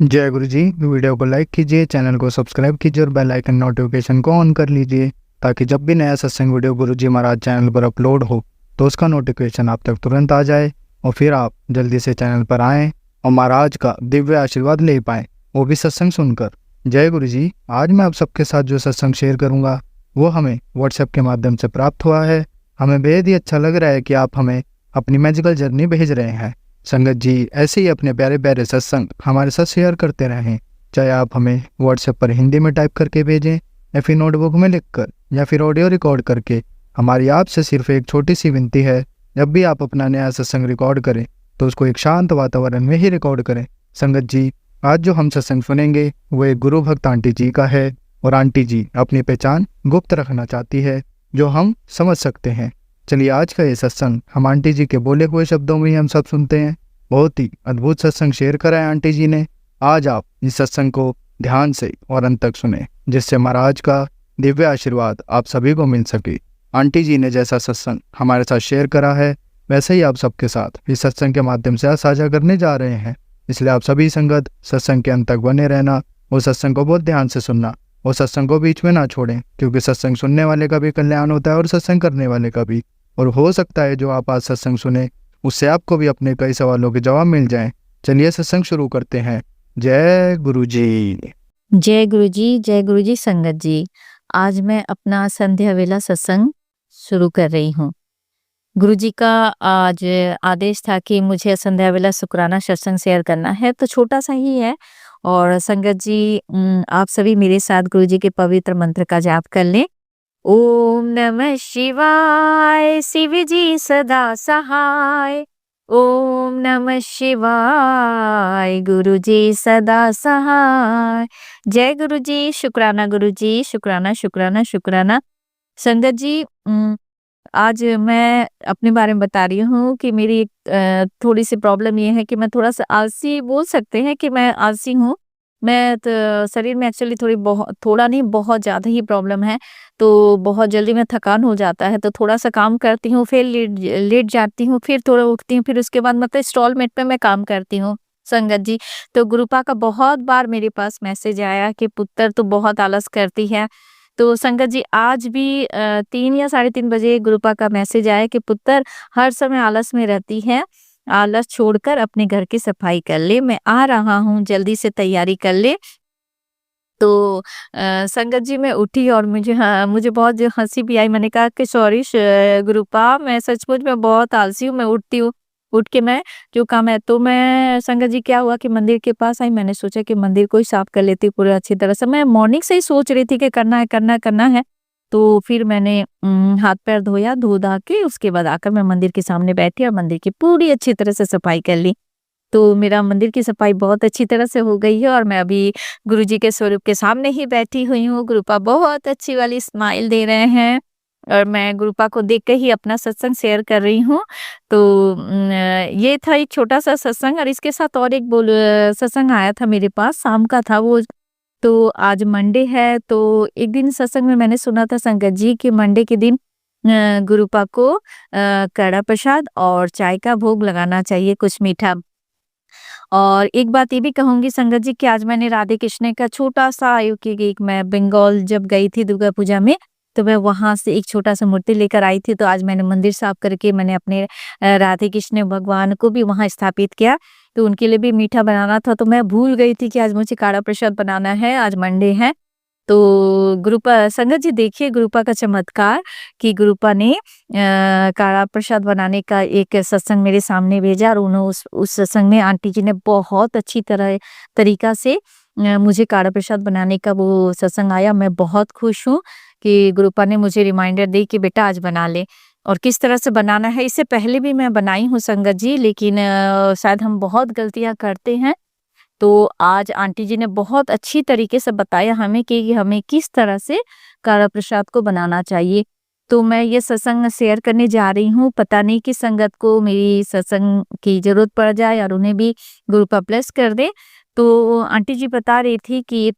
जय गुरु जी। वीडियो को लाइक कीजिए, चैनल को सब्सक्राइब कीजिए और बेल आइकन नोटिफिकेशन को ऑन कर लीजिए ताकि जब भी नया सत्संग वीडियो गुरु जी महाराज चैनल पर अपलोड हो तो उसका नोटिफिकेशन आप तक तुरंत आ जाए और फिर आप जल्दी से चैनल पर आएँ और महाराज का दिव्य आशीर्वाद ले पाएँ, वो भी सत्संग सुनकर। जय गुरु जी। आज मैं आप सबके साथ जो सत्संग शेयर करूँगा वो हमें व्हाट्सएप के माध्यम से प्राप्त हुआ है। हमें बेहद ही अच्छा लग रहा है कि आप हमें अपनी मैजिकल जर्नी भेज रहे हैं। संगत जी ऐसे ही अपने प्यारे प्यारे सत्संग हमारे साथ शेयर करते रहें, चाहे आप हमें व्हाट्सएप पर हिंदी में टाइप करके भेजें या फिर नोटबुक में लिखकर या फिर ऑडियो रिकॉर्ड करके। हमारी आपसे सिर्फ एक छोटी सी विनती है, जब भी आप अपना नया सत्संग रिकॉर्ड करें तो उसको एक शांत वातावरण में ही रिकॉर्ड करें। संगत जी आज जो हम सत्संग सुनेंगे वो एक गुरु भक्त आंटी जी का है और आंटी जी अपनी पहचान गुप्त रखना चाहती है जो हम समझ सकते हैं। चलिए आज का ये सत्संग हम आंटी जी के बोले हुए शब्दों में ही हम सब सुनते हैं। बहुत ही अद्भुत सत्संग शेयर करा है आंटी जी ने। आज आप इस सत्संग को ध्यान से और अंत तक सुने जिससे महाराज का दिव्य आशीर्वाद आप सभी को मिल सके। आंटी जी ने जैसा सत्संग हमारे साथ शेयर करा है वैसे ही आप सबके साथ इस सत्संग के माध्यम से साझा करने जा रहे हैं। इसलिए आप सभी संगत सत्संग के अंत तक बने रहना और सत्संग को बहुत ध्यान से सुनना और सत्संग को बीच में ना छोड़ें, क्योंकि सत्संग सुनने वाले का भी कल्याण होता है और सत्संग करने वाले का भी। और हो सकता है जो आप आज सत्संग सुने उससे आपको भी अपने कई सवालों के जवाब मिल जाएं। चलिए सत्संग शुरू करते हैं। जय गुरु जी। जय गुरु जी, जय गुरु जी। संगत जी आज मैं अपना संध्या वेला सत्संग शुरू कर रही हूँ। गुरु जी का आज आदेश था कि मुझे संध्या वेला शुक्राना सत्संग शेयर करना है, तो छोटा सा ही है। और संगत जी आप सभी मेरे साथ गुरु जी के पवित्र मंत्र का जाप कर लें। ओम नमः शिवाय, शिव जी सदा सहाय। ओम नमः शिवाय, गुरु जी सदा सहाय। जय गुरु जी। शुक्राना गुरु जी, शुक्राना शुक्राना शुक्राना। संगत जी आज मैं अपने बारे में बता रही हूँ कि मेरी एक थोड़ी सी प्रॉब्लम ये है कि मैं थोड़ा सा आलसी, बोल सकते हैं कि मैं आलसी हूँ। मैं तो शरीर में एक्चुअली थोड़ा नहीं बहुत ज़्यादा ही प्रॉब्लम है। तो बहुत जल्दी में थकान हो जाता है, तो थोड़ा सा काम करती हूँ, फिर लेट जाती हूँ, फिर थोड़ा उठती हूँ, फिर उसके बाद मतलब इंस्टॉलमेंट पे मैं काम करती हूँ। संगत जी तो गुरुपा का बहुत बार मेरे पास मैसेज आया कि पुत्र तो बहुत आलस करती है। तो संगत जी आज भी 3 या 3:30 बजे गुरुपा का मैसेज आया कि पुत्र हर समय आलस में रहती है, आलस छोड़कर अपने घर की सफाई कर ले, मैं आ रहा हूँ, जल्दी से तैयारी कर ले। तो संगत जी मैं उठी और मुझे बहुत जो हँसी भी आई। मैंने कहा कि सॉरी गुरुपा, मैं सचमुच में बहुत आलसी हूँ, मैं उठती हूँ, उठ के मैं जो काम है तो मैं संगत जी क्या हुआ कि मंदिर के पास आई। मैंने सोचा कि मंदिर को ही साफ कर लेती हूँ पूरा अच्छी तरह से। मैं मॉर्निंग से ही सोच रही थी कि करना है करना है करना है। तो फिर मैंने हाथ पैर धोया, धो धा के उसके बाद आकर मैं मंदिर के सामने बैठी और मंदिर की पूरी अच्छी तरह से सफाई कर ली। तो मेरा मंदिर की सफाई बहुत अच्छी तरह से हो गई है और मैं अभी गुरुजी के स्वरूप के सामने ही बैठी हुई हूँ। गुरुपा बहुत अच्छी वाली स्माइल दे रहे हैं और मैं गुरुपा को देख के ही अपना सत्संग शेयर कर रही हूँ। तो ये था एक छोटा-सा सत्संग और इसके साथ और एक सत्संग आया था मेरे पास, शाम का था वो। तो आज मंडे है, तो एक दिन सत्संग में मैंने सुना था संगत जी कि मंडे के दिन गुरुपा को कड़ा प्रसाद और चाय का भोग लगाना चाहिए, कुछ मीठा। और एक बात ये भी कहूँगी संगत जी कि आज मैंने राधे कृष्ण का छोटा-सा एक मैं बंगाल जब गई थी दुर्गा पूजा में, तो मैं वहाँ से एक छोटा-सा मूर्ति लेकर आई थी। तो आज मैंने मंदिर साफ करके मैंने अपने राधे कृष्ण भगवान को भी वहाँ स्थापित किया। तो उनके लिए भी मीठा बनाना था, तो मैं भूल गई थी कि आज मुझे काढ़ा प्रसाद बनाना है, आज मंडे है। तो गुरुपा संगत जी देखिए गुरुपा का चमत्कार कि गुरुपा ने काढ़ा प्रसाद बनाने का एक सत्संग मेरे सामने भेजा और उन्होंने उस सत्संग में आंटी जी ने बहुत अच्छी तरीका से मुझे काढ़ा प्रसाद बनाने का वो सत्संग आया। मैं बहुत खुश हूँ कि गुरुपा ने मुझे रिमाइंडर दी कि बेटा आज बना ले और किस तरह से बनाना है। इससे पहले भी मैं बनाई हूँ संगत जी, लेकिन शायद हम बहुत गलतियाँ करते हैं। तो आज आंटी जी ने बहुत अच्छी तरीके से बताया हमें कि हमें किस तरह से काढ़ा प्रसाद को बनाना चाहिए। तो मैं ये सत्संग शेयर करने जा रही हूँ। पता नहीं कि संगत को मेरी सत्संग की ज़रूरत पड़ जाए और उन्हें भी गुरुपा ब्लेस कर दे। तो आंटी जी बता रही थी कि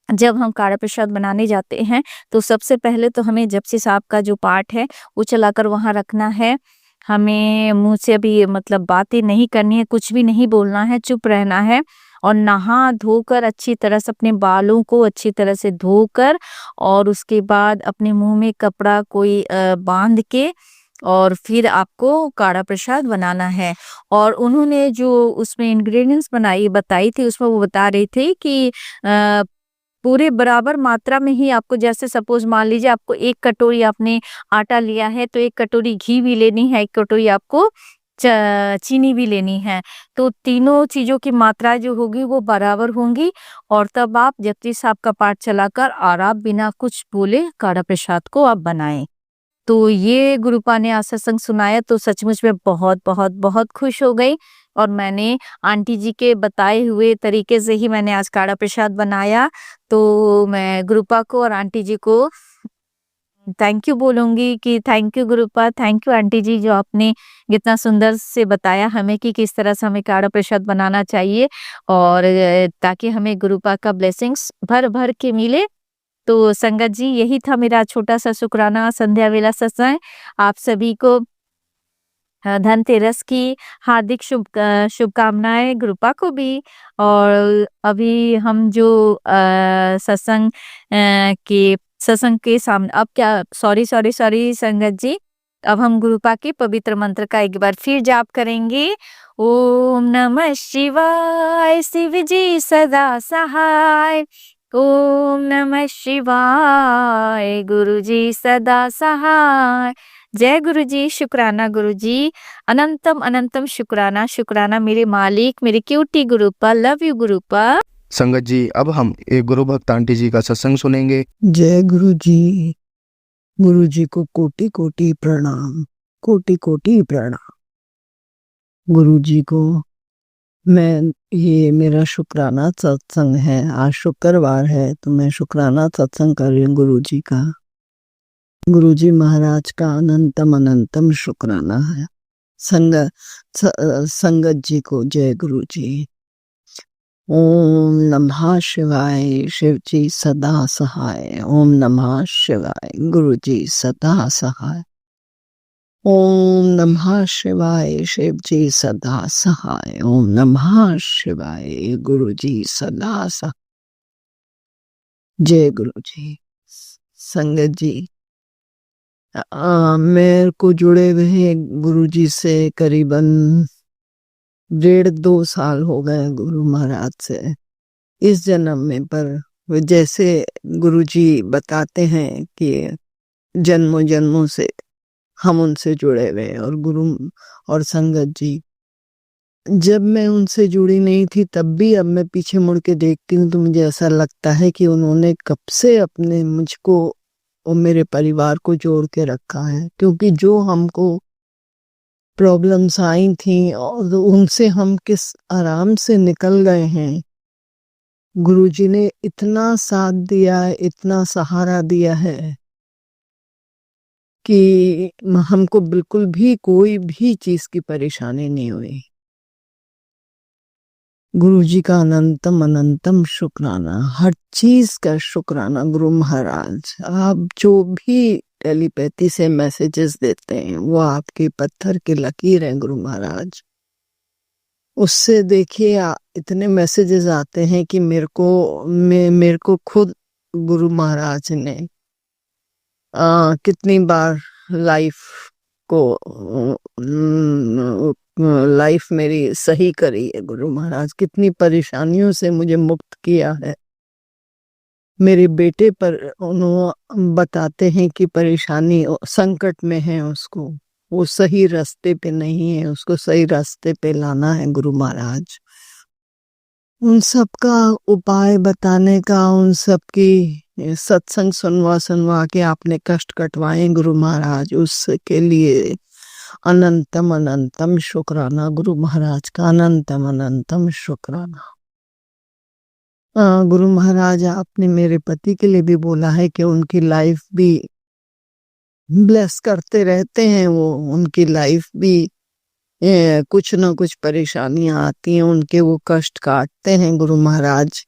जब हम काढ़ा प्रसाद बनाने जाते हैं, तो सबसे पहले तो हमें जपसी साहब का जो पाठ है, वो चलाकर वहाँ रखना है। हमें मुँह से अभी मतलब बातें नहीं करनी है, कुछ भी नहीं बोलना है, चुप रहना है और नहा धोकर अच्छी तरह से अपने बालों को अच्छी तरह से धोकर और उसके बाद अपने मुंह में कपड़ा कोई बांध के और फिर आपको काढ़ा प्रसाद बनाना है। और उन्होंने जो उसमें इंग्रेडिएंट्स बताई थी उसमें वो बता रहे थे कि पूरे बराबर मात्रा में ही आपको, जैसे सपोज मान लीजिए आपको 1 कटोरी आपने आटा लिया है तो 1 कटोरी घी भी लेनी है, 1 कटोरी आपको चीनी भी लेनी है। तो तीनों चीज़ों की मात्रा जो होगी वो बराबर होंगी और तब आप जपजी साहब का पाठ चलाकर और आप बिना कुछ बोले काढ़ा प्रसाद को आप बनाएँ। तो ये गुरुपा ने आज सत्संग सुनाया तो सचमुच में बहुत, बहुत, बहुत खुश हो गई और मैंने आंटी जी के बताए हुए तरीके से ही मैंने आज काढ़ा प्रसाद बनाया। तो मैं गुरुपा को और आंटी जी को थैंक यू बोलूँगी कि thank you Gurupa, thank you aunty ji जो आपने इतना सुंदर से बताया हमें कि किस तरह से हमें काढ़ा प्रसाद बनाना चाहिए और ताकि हमें गुरुपा का ब्लेसिंग्स भर-भर के मिले। तो संगत जी यही था मेरा छोटा-सा शुक्राना संध्या वेला सत्संग। आप सभी को धनतेरस की हार्दिक शुभकामनाएँ, गुरुपा को भी। और अभी हम जो सत्संग के सामने अब क्या सॉरी संगत जी, अब हम गुरुपा के पवित्र मंत्र का एक बार फिर जाप करेंगे। ओम नमः शिवाय शिव जी सदा सहाय। ओम नमः शिवाय गुरु जी सदा सहाय। जय गुरु जी, शुक्राना गुरु जी, अनंतम अनंतम शुक्राना शुक्राना मेरे मालिक, मेरे क्यूटी गुरुपा, लव यू गुरुपा। संगत जी अब हम एक गुरु भक्त आंटी जी का सत्संग सुनेंगे। जय गुरु जी को कोटि कोटि प्रणाम, कोटि कोटि प्रणाम। गुरु जी को ये मेरा शुक्राना सत्संग है। आज शुक्रवार है तो मैं शुक्राना सत्संग कर रही हूँ गुरु जी का। गुरु जी महाराज का अनंतम अनंतम शुक्राना है। संगत जी को जय गुरु जी। ओम नमः शिवाय शिव जी सदा सहाय। ओम नमः शिवाय गुरु जी सदा सहाय। ओम नमः शिवाय शिव जी सदा सहाय। ओम नमः शिवाय गुरु जी सदा सहाय। जय गुरु जी। संगत जी मेरे को जुड़े हुए गुरु जी से करीबन 1.5-2 साल हो गए गुरु महाराज से इस जन्म में। पर जैसे गुरु जी बताते हैं कि जन्मों जन्मों से हम उनसे जुड़े हुए। और गुरु और संगत जी जब मैं उनसे जुड़ी नहीं थी तब भी अब मैं पीछे मुड़ के देखती हूँ तो मुझे ऐसा लगता है कि उन्होंने कब से अपने मुझको और मेरे परिवार को जोड़ के रखा है। क्योंकि जो हमको प्रॉब्लम्स आई थी और उनसे हम किस आराम से निकल गए हैं। गुरुजी ने इतना साथ दिया है, इतना सहारा दिया है कि हमको बिल्कुल भी कोई भी चीज की परेशानी नहीं हुई। गुरुजी का अनंतम अनंतम शुक्राना, हर चीज का शुक्राना। गुरु महाराज आप जो भी टेलीपैथी से मैसेजेस देते हैं वो आपके पत्थर की लकीर है गुरु महाराज। उससे देखिए इतने मैसेजेस आते हैं कि मेरे को खुद गुरु महाराज ने कितनी बार लाइफ मेरी सही करी है गुरु महाराज। कितनी परेशानियों से मुझे मुक्त किया है। मेरे बेटे पर उन्होंने बताते हैं कि परेशानी संकट में है, उसको वो सही रास्ते पे नहीं है, उसको सही रास्ते पे लाना है गुरु महाराज। उन सब का उपाय बताने का, उन सब की सत्संग सुनवा के आपने कष्ट कटवाए गुरु महाराज, उसके लिए अनंतम अनंतम शुक्राना गुरु महाराज का, अनंतम अनंतम शुक्राना। गुरु महाराज आपने मेरे पति के लिए भी बोला है कि उनकी लाइफ भी ब्लेस करते रहते हैं। वो उनकी लाइफ भी कुछ ना कुछ परेशानियां आती हैं उनके, वो कष्ट काटते हैं गुरु महाराज।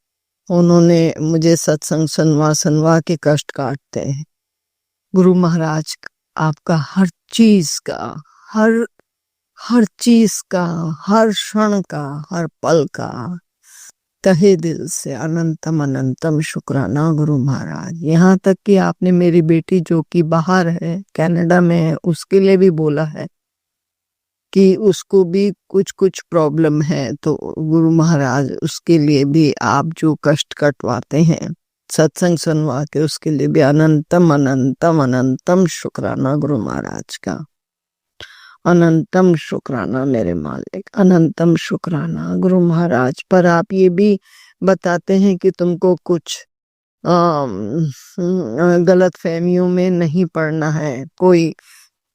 उन्होंने मुझे सत्संग सुनवा के कष्ट काटते हैं गुरु महाराज। आपका हर चीज का, हर चीज का, हर क्षण का, हर पल का तहे दिल से अनंतम अनंतम शुक्राना गुरु महाराज। यहाँ तक कि आपने मेरी बेटी जो कि बाहर है, कनाडा में है, उसके लिए भी बोला है कि उसको भी कुछ कुछ प्रॉब्लम है, तो गुरु महाराज उसके लिए भी आप जो कष्ट कटवाते हैं सत्संग सुनवा के, उसके लिए भी अनंतम अनंतम अनंतम शुक्राना गुरु महाराज का। अनंतम शुक्राना मेरे मालिक, अनंतम शुक्राना गुरु महाराज। पर आप ये भी बताते हैं कि तुमको कुछ गलत फहमियों में नहीं पड़ना है। कोई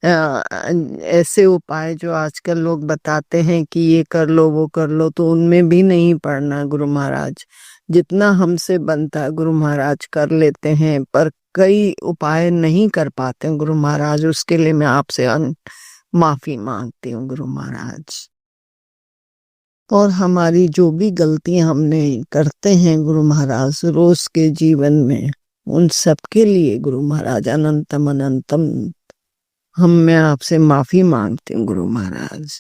ऐसे उपाय जो आजकल लोग बताते हैं कि ये कर लो वो कर लो, तो उनमें भी नहीं पड़ना गुरु महाराज। जितना हमसे बनता है गुरु महाराज कर लेते हैं, पर कई उपाय नहीं कर पाते गुरु महाराज। उसके लिए मैं आपसे माफी मांगती हूँ गुरु महाराज। और हमारी जो भी गलतियां हमने करते हैं गुरु महाराज रोज के जीवन में, उन सब के लिए गुरु महाराज अनंतम अनंतम मैं आपसे माफी मांगती हूँ गुरु महाराज,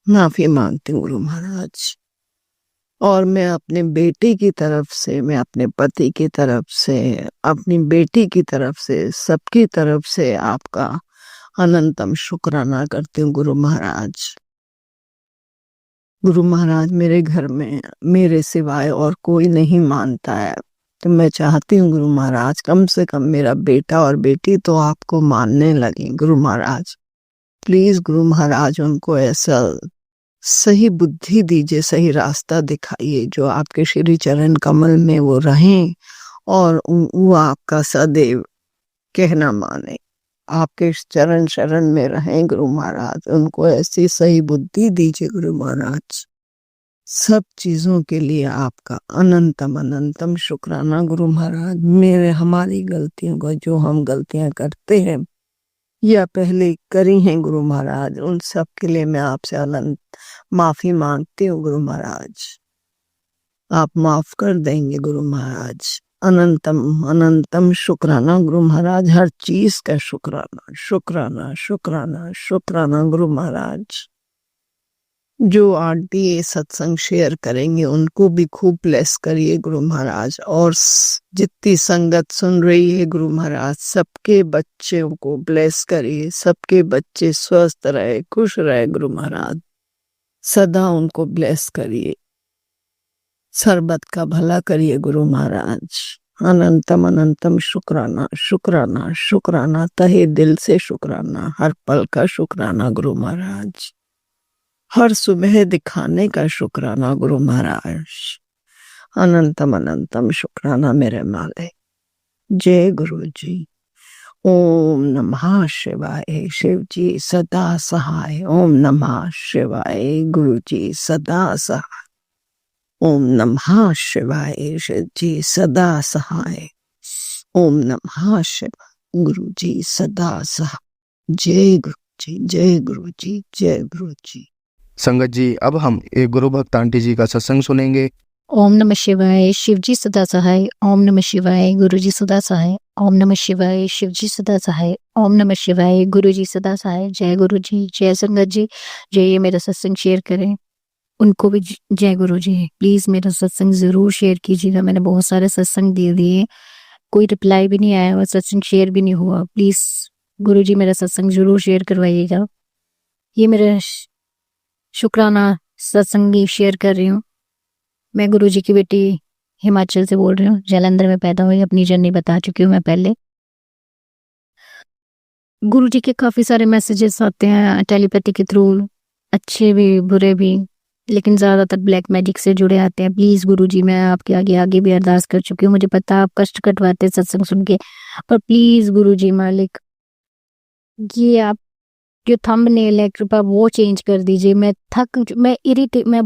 माफी मांगती हूँ गुरु महाराज। और मैं अपने बेटे की तरफ से, मैं अपने पति की तरफ से, अपनी बेटी की तरफ से, सबकी तरफ से आपका अनंतम शुक्राना करती हूँ गुरु महाराज। गुरु महाराज, मेरे घर में मेरे सिवाय और कोई नहीं मानता है, तो मैं चाहती हूँ गुरु महाराज कम से कम मेरा बेटा और बेटी तो आपको मानने लगे गुरु महाराज। प्लीज गुरु महाराज उनको ऐसा सही बुद्धि दीजिए, सही रास्ता दिखाइए, जो आपके श्री चरण कमल में वो रहें और वो आपका सदैव कहना माने, आपके चरण शरण में रहें गुरु महाराज। उनको ऐसी सही बुद्धि दीजिए गुरु महाराज। सब चीजों के लिए आपका अनंतम अनंतम शुक्राना गुरु महाराज। मेरे हमारी गलतियों को, जो हम गलतियां करते हैं या पहले करी हैं गुरु महाराज, उन सब के लिए मैं आपसे अनंत माफी मांगती हूँ गुरु महाराज। आप माफ कर देंगे गुरु महाराज। अनंतम अनंतम शुक्राना गुरु महाराज। हर चीज का शुक्राना शुक्राना शुक्राना शुक्राना गुरु महाराज। जो आंटी ये सत्संग शेयर करेंगे उनको भी खूब ब्लेस करिए गुरु महाराज। और जितनी संगत सुन रही है गुरु महाराज, सबके बच्चों को ब्लेस करिए, सबके बच्चे स्वस्थ रहे, खुश रहे गुरु महाराज। सदा उनको ब्लेस करिए, सरबत का भला करिए गुरु महाराज। अनंतम अनंतम शुक्राना शुक्राना शुक्राना, तहे दिल से शुक्राना, हर पल का शुक्राना गुरु महाराज। हर सुबह दिखाने का शुक्राना गुरु महाराज। अनंतम अनंतम शुक्राना मेरे मालिक। जय गुरु जी। ओम नमः शिवाय। शिव जी सदा सहाय। ओम नमः शिवाय। गुरु जी सदा सहाय। ओम नमः शिवाय। शिव जी सदा सहाय। ओम नमः शिवाय। गुरु जी सदा सहाय। जय गुरु जी, जय गुरु जी, जय गुरु जी। संगत जी, अब हम एक गुरु भक्त आंटी जी का सत्संग सुनेंगे। ओम नमः शिवाय। शिव जी सदा सहाय। ओम नमः शिवाय। गुरु जी सदा सहाय। ओम नमः शिवाय। शिव जी सदा सहाय। ओम नमः शिवाय। गुरु जी सदा सहाय। जय गुरु जी, जय संगत जी। जो ये मेरा सत्संग शेयर करें उनको भी जय गुरु जी। प्लीज मेरा सत्संग जरूर शेयर कीजिएगा। मैंने बहुत सारे सत्संग दे दिए, कोई रिप्लाई भी नहीं आया और सत्संग शेयर भी नहीं हुआ। प्लीज गुरु जी मेरा सत्संग जरूर शेयर करवाइएगा। ये मेरा शुक्राना सत्संग शेयर कर रही हूँ। मैं गुरु जी की बेटी हिमाचल से बोल रही हूँ। जालंधर में पैदा हुई, अपनी जर्नी बता चुकी हूँ मैं पहले। गुरु जी के काफी सारे मैसेजेस आते हैं टेलीपैथी के थ्रू, अच्छे भी बुरे भी, लेकिन ज्यादातर ब्लैक मैजिक से जुड़े आते हैं। प्लीज गुरु जी, मैं आपके आगे भी अरदास कर चुकी हूँ। मुझे पता आप कष्ट कटवाते सत्संग सुन के, पर प्लीज गुरु जी मालिक, ये आप जो थंबनेल है कृपा वो चेंज कर दीजिए। मैं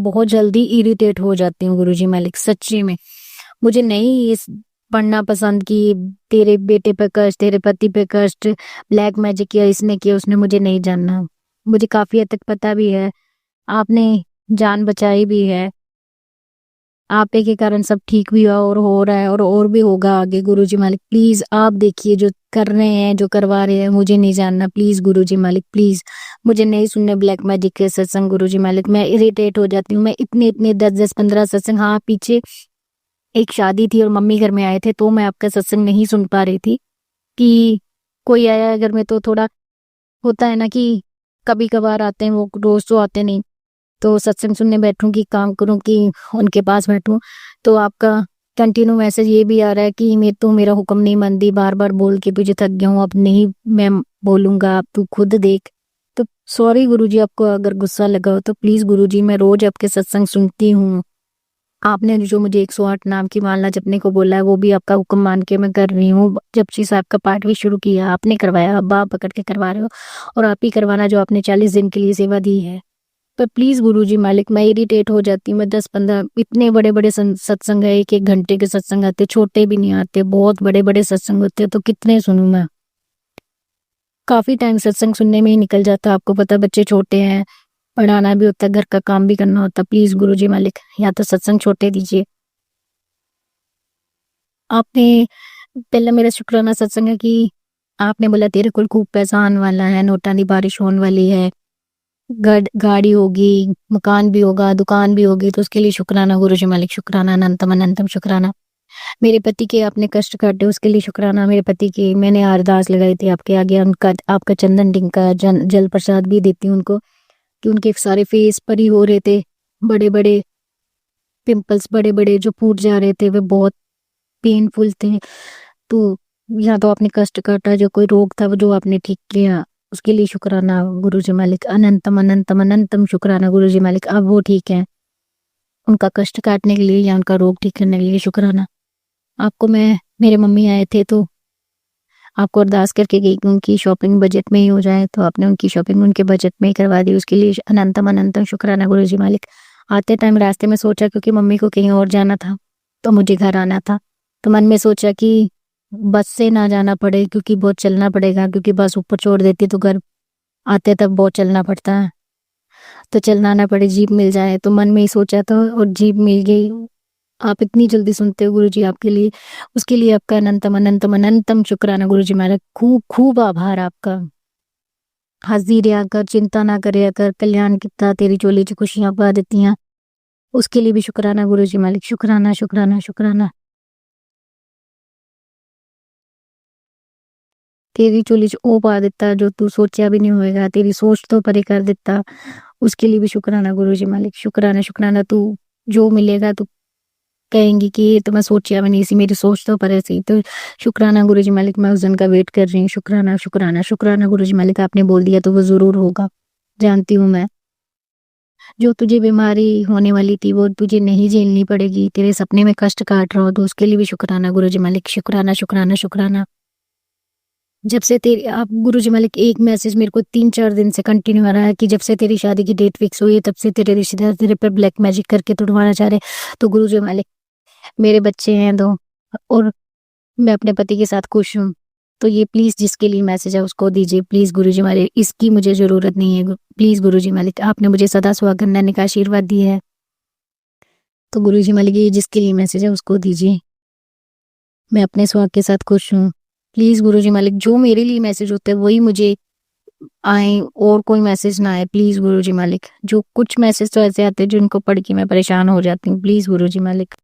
बहुत जल्दी इरिटेट हो जाती हूँ गुरु जी मालिक, सच्ची में। मुझे नहीं इस पढ़ना पसंद कि तेरे बेटे पे कष्ट, तेरे पति पे कष्ट, ब्लैक मैजिक किया इसने किया उसने, मुझे नहीं जानना। मुझे काफी हद तक पता भी है, आपने जान बचाई भी है, आपे के कारण सब ठीक भी हुआ और हो रहा है और भी होगा आगे। गुरुजी मालिक प्लीज आप देखिए, जो कर रहे हैं जो करवा रहे हैं, मुझे नहीं जानना। प्लीज गुरुजी मालिक प्लीज, मुझे नहीं सुनने ब्लैक मैजिक के सत्संग गुरुजी मालिक। मैं इरिटेट हो जाती हूँ। मैं इतने 10-10, 15 सत्संग, हाँ पीछे एक शादी थी और मम्मी घर में आए थे, तो मैं आपका सत्संग नहीं सुन पा रही थी कि कोई आया घर में, तो थोड़ा होता है ना कि कभी कभार आते हैं, वो रोज तो आते नहीं, तो सत्संग सुनने बैठूं कि काम करूं कि उनके पास बैठूं। तो आपका कंटिन्यू मैसेज ये भी आ रहा है कि मेरा हुक्म नहीं मानती, बार बार बोल के तुझे थक गया हूँ, अब नहीं मैं बोलूंगा, अब तू खुद देख। तो सॉरी गुरुजी, आपको अगर गुस्सा लगा हो तो प्लीज गुरुजी, मैं रोज आपके सत्संग सुनती हूँ। आपने जो मुझे 108 नाम की माला जपने को बोला है, वो भी आपका हुक्म मान के मैं कर रही हूँ। जपजी साहब का पाठ भी शुरू किया, आपने करवाया, अब आप पकड़ के करवा रहे हो, और आप ही करवाना जो आपने 40 दिन के लिए सेवा दी है। पर प्लीज गुरुजी मालिक, मैं इरिटेट हो जाती हूँ। मैं 10-15 इतने बड़े बड़े सत्संग है, 1-1 घंटे के सत्संग आते, छोटे भी नहीं आते, बहुत बड़े बड़े सत्संग होते, तो कितने सुनूं मैं। काफी टाइम सत्संग सुनने में ही निकल जाता, आपको पता बच्चे छोटे हैं, पढ़ाना भी होता है, घर का काम भी करना होता। प्लीज गुरुजी मालिक, या तो सत्संग छोटे दीजिए। आपने पहले मेरा शुक्राना सत्संग है कि आपने बोला तेरे को खूब पैसा आने वाला है, नोटा की बारिश होने वाली है, गाड़ी होगी, मकान भी होगा, दुकान भी होगी, तो उसके लिए शुक्राना गुरुजी मालिक, शुक्राना, अनंतम अनंतम शुक्राना। मेरे पति के आपने कष्ट काटे, उसके लिए शुक्राना। मेरे पति की मैंने अरदास लगाई थी आपके आगे, उनका आपका चंदन टिंका जल प्रसाद भी देती हूँ उनको, कि उनके सारे फेस पर ही हो रहे थे बड़े बड़े पिंपल्स, बड़े बड़े जो फूट जा रहे थे, वे बहुत पेनफुल थे। तो या तो आपने कष्ट काटा, जो कोई रोग था वो जो आपने ठीक किया, उसके लिए शुक्राना गुरुजी मालिक, अनंतम अनंतम अनंतम शुक्राना गुरुजी मालिक। अब वो ठीक है, उनका कष्ट काटने के लिए या उनका रोग ठीक करने के लिए शुक्राना। आपको मैं, मेरे मम्मी आए थे तो आपको अरदास करके गई कि उनकी शॉपिंग बजट में ही हो जाए, तो आपने उनकी शॉपिंग उनके बजट में ही करवा दी, उसके लिए अनंतम अनंतम शुक्राना गुरुजी मालिक। आते टाइम रास्ते में सोचा, क्योंकि मम्मी को कहीं और जाना था तो मुझे घर आना था, तो मन में सोचा कि बस से ना जाना पड़े, क्योंकि बहुत चलना पड़ेगा, क्योंकि बस ऊपर छोड़ देती तो घर आते तक बहुत चलना पड़ता है, तो चलना ना पड़े, जीप मिल जाए, तो मन में ही सोचा था और जीप मिल गई। आप इतनी जल्दी सुनते हो गुरुजी, आपके लिए, उसके लिए आपका अनंतम अनंतम अनंतम शुक्राना गुरुजी महाराज, खूब खूब आभार आपका। हंसी रहा कर, चिंता ना करे कर, कल्याण कितना तेरी चोली च खुशियां पा देतियां, उसके लिए भी शुक्राना गुरुजी मालिक, शुक्राना शुक्राना शुक्राना। तेरी चोली च ओ पा देता जो तू सोचा भी नहीं होएगा, तेरी सोच तो परे कर देता, उसके लिए भी शुक्राना गुरुजी मालिक, शुक्राना शुक्राना। तू जो मिलेगा तू कहेंगी कि ये तो मैं सोचा भी नहीं सी, मेरी सोच तो परे सी, तो शुक्राना गुरुजी मालिक, मैं उस दिन का वेट कर रही हूँ। शुक्राना शुक्राना शुक्राना गुरुजी मालिक, आपने बोल दिया तो वो जरूर होगा, जानती हूँ मैं। जो तुझे बीमारी होने वाली थी वो तुझे नहीं झेलनी पड़ेगी, तेरे सपने में कष्ट काट रहा हो, तो उसके लिए भी शुक्राना गुरुजी मालिक, शुक्राना शुक्राना शुक्राना। जब से तेरी आप गुरुजी मालिक, एक मैसेज मेरे को 3-4 दिन से कंटिन्यू आ रहा है कि जब से तेरी शादी की डेट फिक्स हुई है तब से तेरे रिश्तेदार तेरे पर ब्लैक मैजिक करके तुड़वाना चाह रहे। तो गुरुजी मालिक, मेरे बच्चे हैं 2 और मैं अपने पति के साथ खुश हूँ, तो ये प्लीज जिसके लिए मैसेज है उसको दीजिए प्लीज गुरुजी मालिक, इसकी मुझे जरूरत नहीं है। प्लीज गुरुजी मालिक, आपने मुझे सदा सुहागन रहने का आशीर्वाद दिया है, तो गुरुजी मालिक ये जिसके लिए मैसेज है उसको दीजिए, मैं अपने सुहाग के साथ खुश हूँ। प्लीज गुरुजी मालिक, जो मेरे लिए मैसेज होता है वही मुझे आए, और कोई मैसेज ना आए प्लीज गुरुजी मालिक। जो कुछ मैसेज तो ऐसे आते हैं जिनको पढ़ के मैं परेशान हो जाती हूँ, प्लीज गुरुजी मालिक।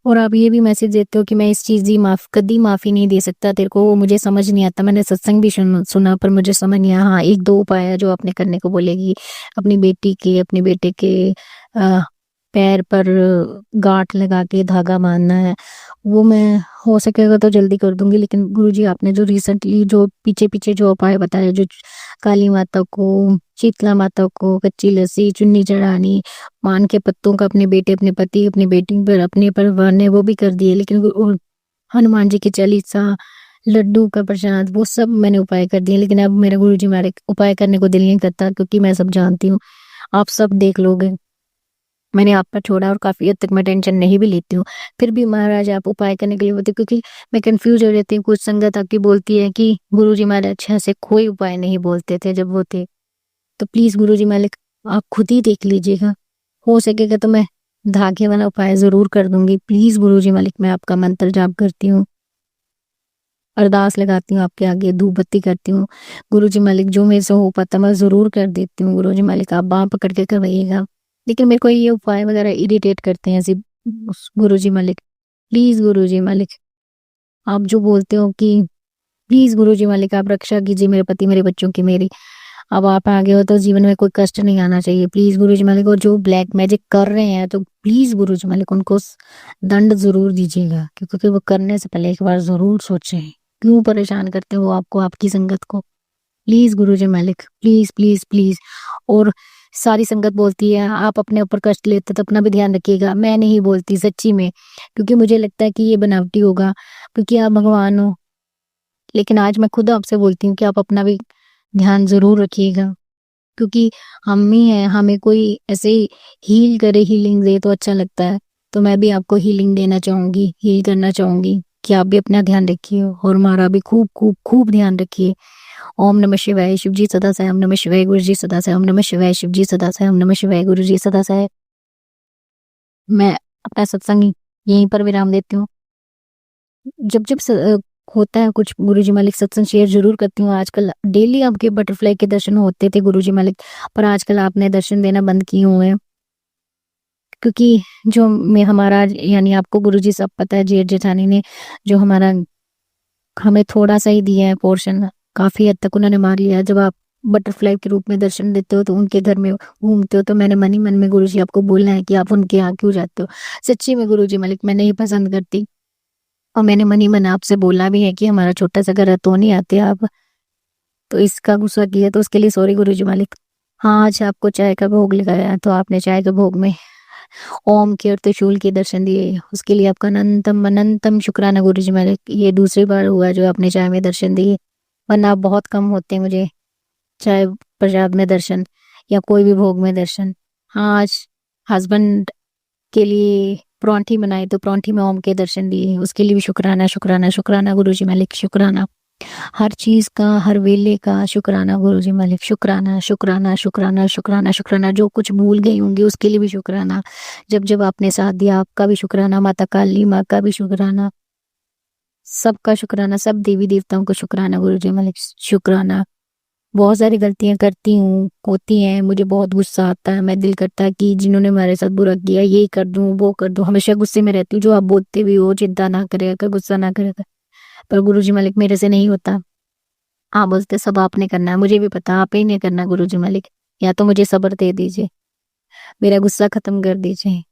और आप ये भी मैसेज देते हो कि मैं इस चीज की कदी माफी नहीं दे सकता तेरे को, वो मुझे समझ नहीं आता। मैंने सत्संग भी सुना पर मुझे समझ नहीं आया। हाँ, 1-2 उपाय है जो आपने करने को बोलेगी, अपनी बेटी के, अपने बेटे के पैर पर गांठ लगा के धागा बांधना है, वो मैं हो सकेगा तो जल्दी कर दूंगी। लेकिन गुरुजी, आपने जो रिसेंटली जो पीछे पीछे जो उपाय बताए, जो काली माता को, शीतला माता को कच्ची लस्सी, चुन्नी चढ़ानी, पान के पत्तों का अपने बेटे, अपने पति, अपनी बेटी पर, अपने पर वारने, वो भी कर दिए। लेकिन हनुमान जी की चालीसा, लड्डू का प्रसाद, वो सब मैंने उपाय कर दिए। लेकिन अब मेरा गुरुजी मारे उपाय करने को दिल नहीं करता, क्योंकि मैं सब जानती हूँ, आप सब देख लोगे, मैंने आप पर छोड़ा और काफी हद तक मैं टेंशन नहीं भी लेती हूँ। फिर भी महाराज आप उपाय करने के लिए बोलते, क्योंकि मैं कंफ्यूज हो जाती हूँ। कुछ संगत आपकी बोलती है कि गुरुजी महाराज अच्छा से कोई उपाय नहीं बोलते थे जब वो थे, तो प्लीज गुरुजी मालिक आप खुद ही देख लीजिएगा, हो सकेगा तो मैं धागे वाला उपाय जरूर कर दूंगी। प्लीज गुरुजी मालिक, मैं आपका मंत्र जाप करती हूँ, अरदास लगाती हूँ आपके आगे, धूप बत्ती करती हूँ। गुरुजी मालिक, जो मेरे से हो पाता मैं जरूर कर देती हूँ। गुरुजी मालिक, आप बाँह पकड़ के करवाइएगा। लेकिन मेरे को ये उपाय वगैरह इरिटेट करते हैं, ऐसी गुरुजी मलिक, प्लीज गुरुजी मलिक, आप जो बोलते हो कि प्लीज गुरुजी मलिक आप रक्षा कीजिए मेरे पति मेरे बच्चों की मेरी। अब आप आगे हो तो जीवन में कोई कष्ट नहीं आना चाहिए, प्लीज गुरुजी मलिक। और जो ब्लैक मैजिक कर रहे हैं तो प्लीज गुरुजी मलिक उनको दंड जरूर दीजिएगा, क्योंकि वो करने से पहले एक बार जरूर सोचें क्यों परेशान करते हो वो आपको, आपकी संगत को। Please Guruji Malik, please please please. और सारी संगत बोलती है आप अपने ऊपर कष्ट लेते तो अपना भी ध्यान रखिएगा, मैं नहीं बोलती सच्ची में, क्योंकि मुझे लगता है कि ये बनावटी होगा, क्योंकि आप भगवान हो। लेकिन आज मैं खुद आपसे बोलती हूँ कि आप अपना भी ध्यान जरूर रखिएगा, क्योंकि हम ही हैं, हमें कोई ऐसे ही हील करे, हीलिंग दे तो अच्छा लगता है। तो मैं भी आपको हीलिंग देना चाहूंगी, हील करना चाहूंगी कि आप भी अपना ध्यान रखिए और हमारा भी खूब खूब खूब ध्यान रखिए। ओम नमः शिवाय, शिव जी सदा से, ओम नमः शिवाय, गुरु जी सदा से, ओम नमः शिवाय, शिव जी सदा से, ओम नमः शिवाय, गुरु जी सदा से। मैं अपना सत्संग यहीं पर विराम देती हूँ। जब जब होता है कुछ गुरुजी मालिक सत्संग शेयर जरूर करती हूँ। आजकल डेली आपके बटरफ्लाई के दर्शन होते थे गुरुजी मालिक, पर आजकल आपने दर्शन देना बंद किए हुए हैं, क्योंकि जो मैं हमारा यानी आपको गुरुजी सब पता है, जेठ जेठानी ने जो हमारा हमें थोड़ा सा ही दिया है पोर्शन, काफी हद तक उन्होंने मार लिया है। जब आप बटरफ्लाई के रूप में दर्शन देते हो तो उनके घर में घूमते हो, तो मैंने मन ही मन में गुरुजी आपको बोलना है कि आप उनके यहाँ क्यों जाते हो। सच्ची में गुरुजी मालिक मैं नहीं पसंद करती, और मैंने मन ही मन आपसे बोला भी है कि हमारा छोटा सा घर है तो नहीं आते आप, तो इसका गुस्सा किया तो उसके लिए सॉरी गुरुजी मालिक। हाँ, आज आपको चाय का भोग लगाया तो आपने चाय के भोग में ओम के और त्रिशूल के दर्शन दिए, उसके लिए आपका अनंतम अनंतम शुक्राना गुरुजी मालिक। ये दूसरी बार हुआ जो आपने चाय में दर्शन दिए, वरना आप बहुत कम होते हैं मुझे चाय प्रसाद में दर्शन या कोई भी भोग में दर्शन। हाँ, आज हस्बैंड के लिए परांठी बनाए तो परांठी में ओम के दर्शन दिए, उसके लिए भी शुक्राना शुक्राना शुक्राना गुरुजी मालिक, शुक्राना हर चीज का, हर वेले का शुक्राना गुरुजी मालिक, शुक्राना शुक्राना शुक्राना शुक्राना शुक्राना। जो कुछ भूल गई होंगी उसके लिए भी शुक्राना, जब जब आपने साथ दिया आपका भी शुक्राना, माता काली माँ का भी शुक्राना, सबका शुक्राना, सब देवी देवताओं को शुक्राना गुरुजी मालिक, शुक्राना। बहुत सारी गलतियां करती हूँ, होती हैं, मुझे बहुत गुस्सा आता है, मैं दिल करता है कि जिन्होंने मेरे साथ बुरा किया ये कर दूं वो कर दूं, हमेशा गुस्से में रहती हूँ। जो आप बोलते भी हो चिंता ना करेगा, गुस्सा ना करेगा, पर गुरुजी मालिक मेरे से नहीं होता। आप बोलते सब आपने करना है, मुझे भी पता आप ही नहीं करना गुरुजी मालिक। या तो मुझे सब्र दे दीजिए, मेरा गुस्सा खत्म कर दीजिए,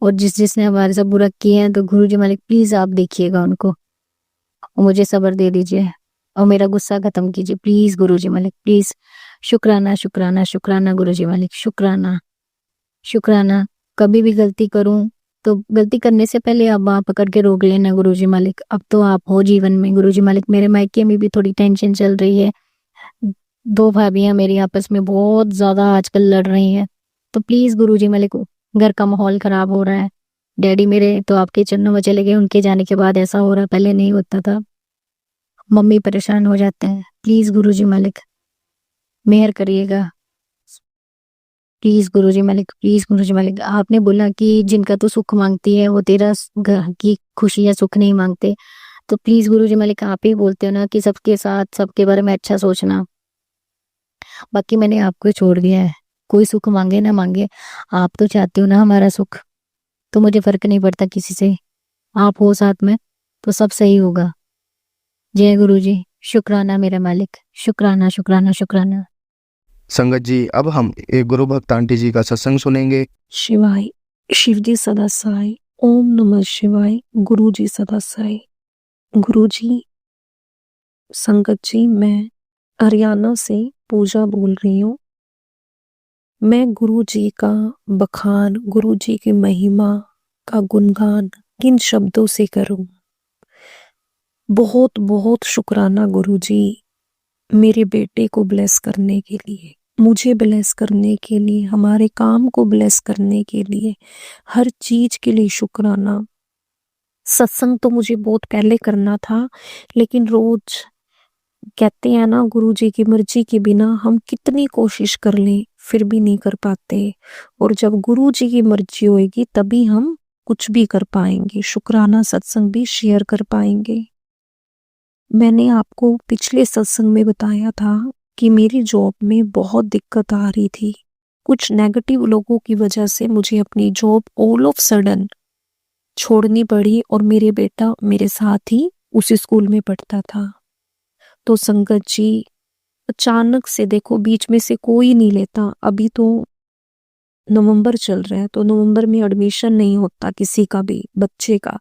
और जिसने हमारे साथ बुरा किया है तो गुरुजी मालिक प्लीज आप देखिएगा उनको और मुझे सब्र दे दीजिए और मेरा गुस्सा खत्म कीजिए प्लीज गुरुजी मालिक, प्लीज। शुक्राना शुक्राना शुक्राना गुरुजी मालिक, शुक्राना शुक्राना। कभी भी गलती करूं तो गलती करने से पहले आप वहां पकड़ के रोक लेना गुरुजी मालिक। अब तो आप हो जीवन में गुरुजी मालिक। मेरे मायके में भी थोड़ी टेंशन चल रही है, दो भाभियां मेरी आपस में बहुत ज्यादा आजकल लड़ रही हैं, तो प्लीज गुरुजी मालिक घर का माहौल खराब हो रहा है। डैडी मेरे तो आपके चरणों में चले गए, उनके जाने के बाद ऐसा हो रहा है, पहले नहीं होता था। मम्मी परेशान हो जाते हैं, प्लीज गुरुजी मालिक मेहर करिएगा, प्लीज गुरुजी मालिक, प्लीज गुरुजी मालिक। आपने बोला कि जिनका तो सुख मांगती है वो तेरा घर की खुशी या सुख नहीं मांगते, तो प्लीज गुरुजी मालिक आप ही बोलते हो ना कि सबके साथ सबके बारे में अच्छा सोचना। बाकी मैंने आपको छोड़ दिया है, कोई सुख मांगे ना मांगे, आप तो चाहते हो ना हमारा सुख, तो मुझे फर्क नहीं पड़ता किसी से, आप हो साथ में तो सब सही होगा। जय गुरुजी, शुक्राना मेरा मालिक, शुक्राना शुक्राना शुक्राना। संगत जी, अब हम एक गुरु भक्त आंटी जी का सत्संग सुनेंगे। शिवाय, शिव जी सदा साई, ओम नमः शिवाय, गुरु जी सदा साई। गुरु जी, संगत जी, मैं हरियाणा से पूजा बोल रही हूँ। मैं गुरु जी का बखान, गुरु जी की महिमा का गुणगान किन शब्दों से करूं। बहुत बहुत शुक्राना गुरु जी, मेरे बेटे को ब्लेस करने के लिए, मुझे ब्लेस करने के लिए, हमारे काम को ब्लेस करने के लिए, हर चीज के लिए शुक्राना। सत्संग तो मुझे बहुत पहले करना था, लेकिन रोज कहते हैं ना गुरुजी की मर्जी के बिना हम कितनी कोशिश कर लें फिर भी नहीं कर पाते, और जब गुरुजी की मर्जी होएगी तभी हम कुछ भी कर पाएंगे, शुक्राना सत्संग भी शेयर कर पाएंगे। मैंने आपको पिछले सत्संग में बताया था कि मेरी जॉब में बहुत दिक्कत आ रही थी, कुछ नेगेटिव लोगों की वजह से मुझे अपनी जॉब ऑल ऑफ सडन छोड़नी पड़ी और मेरे बेटा मेरे साथ ही उसी स्कूल में पढ़ता था। तो संगत जी, अचानक से देखो बीच में से कोई नहीं लेता। अभी तो नवंबर चल रहा है, तो नवंबर में एडमिशन नहीं होता किसी का भी बच्चे का।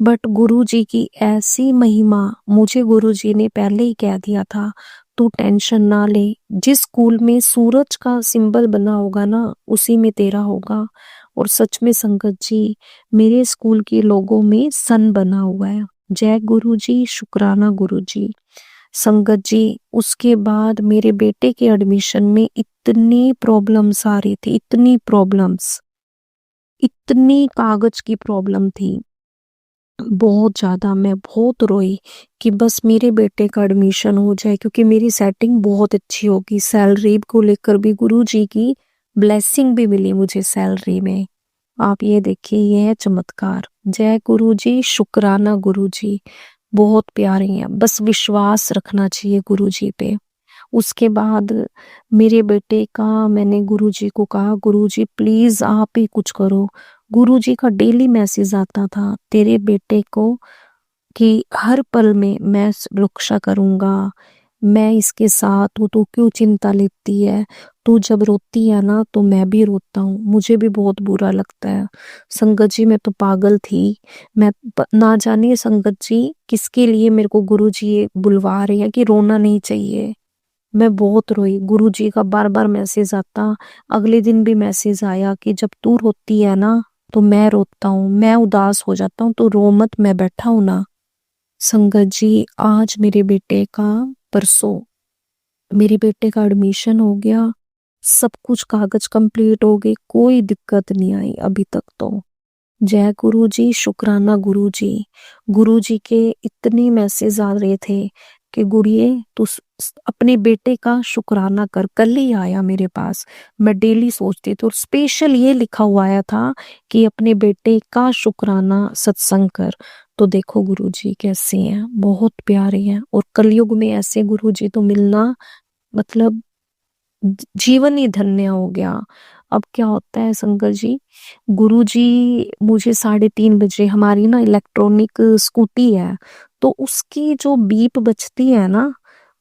बट गुरुजी की ऐसी महिमा, मुझे गुरुजी ने पहले ही कह दिया था तू टेंशन ना ले, जिस स्कूल में सूरज का सिंबल बना होगा ना उसी में तेरा होगा। और सच में संगत जी, मेरे स्कूल के लोगों में सन बना हुआ है। जय गुरुजी, शुक्राना गुरुजी। संगत जी, उसके बाद मेरे बेटे के एडमिशन में इतनी प्रॉब्लम्स आ रही थी, इतनी प्रॉब्लम्स, इतनी कागज की प्रॉब्लम थी, बहुत ज्यादा। मैं बहुत रोई कि बस मेरे बेटे का एडमिशन हो जाए, क्योंकि मेरी सेटिंग बहुत अच्छी होगी। सैलरी को लेकर भी गुरुजी की ब्लेसिंग भी मिली मुझे सैलरी में। आप ये देखिए, ये है चमत्कार। जय गुरुजी, शुक्राना गुरुजी, बहुत प्यारे हैं। बस विश्वास रखना चाहिए गुरुजी पे। उसके बाद मेरे बेटे का मैंने गुरुजी को कहा, गुरुजी प्लीज आप ही कुछ करो। गुरुजी का डेली मैसेज आता था, तेरे बेटे को कि हर पल में मैं रक्षा करूंगा, मैं इसके साथ हूँ, तू क्यों चिंता लेती है, तू जब रोती है ना तो मैं भी रोता हूँ, मुझे भी बहुत बुरा लगता है। संगत जी, मैं तो पागल थी। मैं ना जानिए संगत जी किसके लिए मेरे को गुरुजी ये बुलवा रहे हैं कि रोना नहीं चाहिए। मैं बहुत रोई। गुरुजी का बार बार मैसेज आता, अगले दिन भी मैसेज आया कि जब तू रोती है ना तो मैं रोता हूँ, मैं उदास हो जाता हूँ, तो रो मत, मैं बैठा हूं ना। संगत जी, आज मेरे बेटे का, परसों मेरे बेटे का एडमिशन हो गया, सब कुछ कागज कंप्लीट हो गए, कोई दिक्कत नहीं आई अभी तक तो। जय गुरुजी, शुक्राना गुरुजी। गुरुजी के इतने मैसेज आ रहे थे कि गुड़िए तू अपने बेटे का शुक्राना कर। कल ही आया मेरे पास, मैं डेली सोचती थी, और स्पेशल ये लिखा हुआ आया था कि अपने बेटे का शुक्राना सत्संग कर। तो देखो गुरुजी कैसे हैं, बहुत प्यारे हैं। और कलयुग में ऐसे गुरुजी तो मिलना मतलब जीवन ही धन्य हो गया। अब क्या होता है संगत जी, गुरुजी मुझे 3:30 बजे, हमारी ना इलेक्ट्रॉनिक स्कूटी है, तो उसकी जो बीप बजती है ना,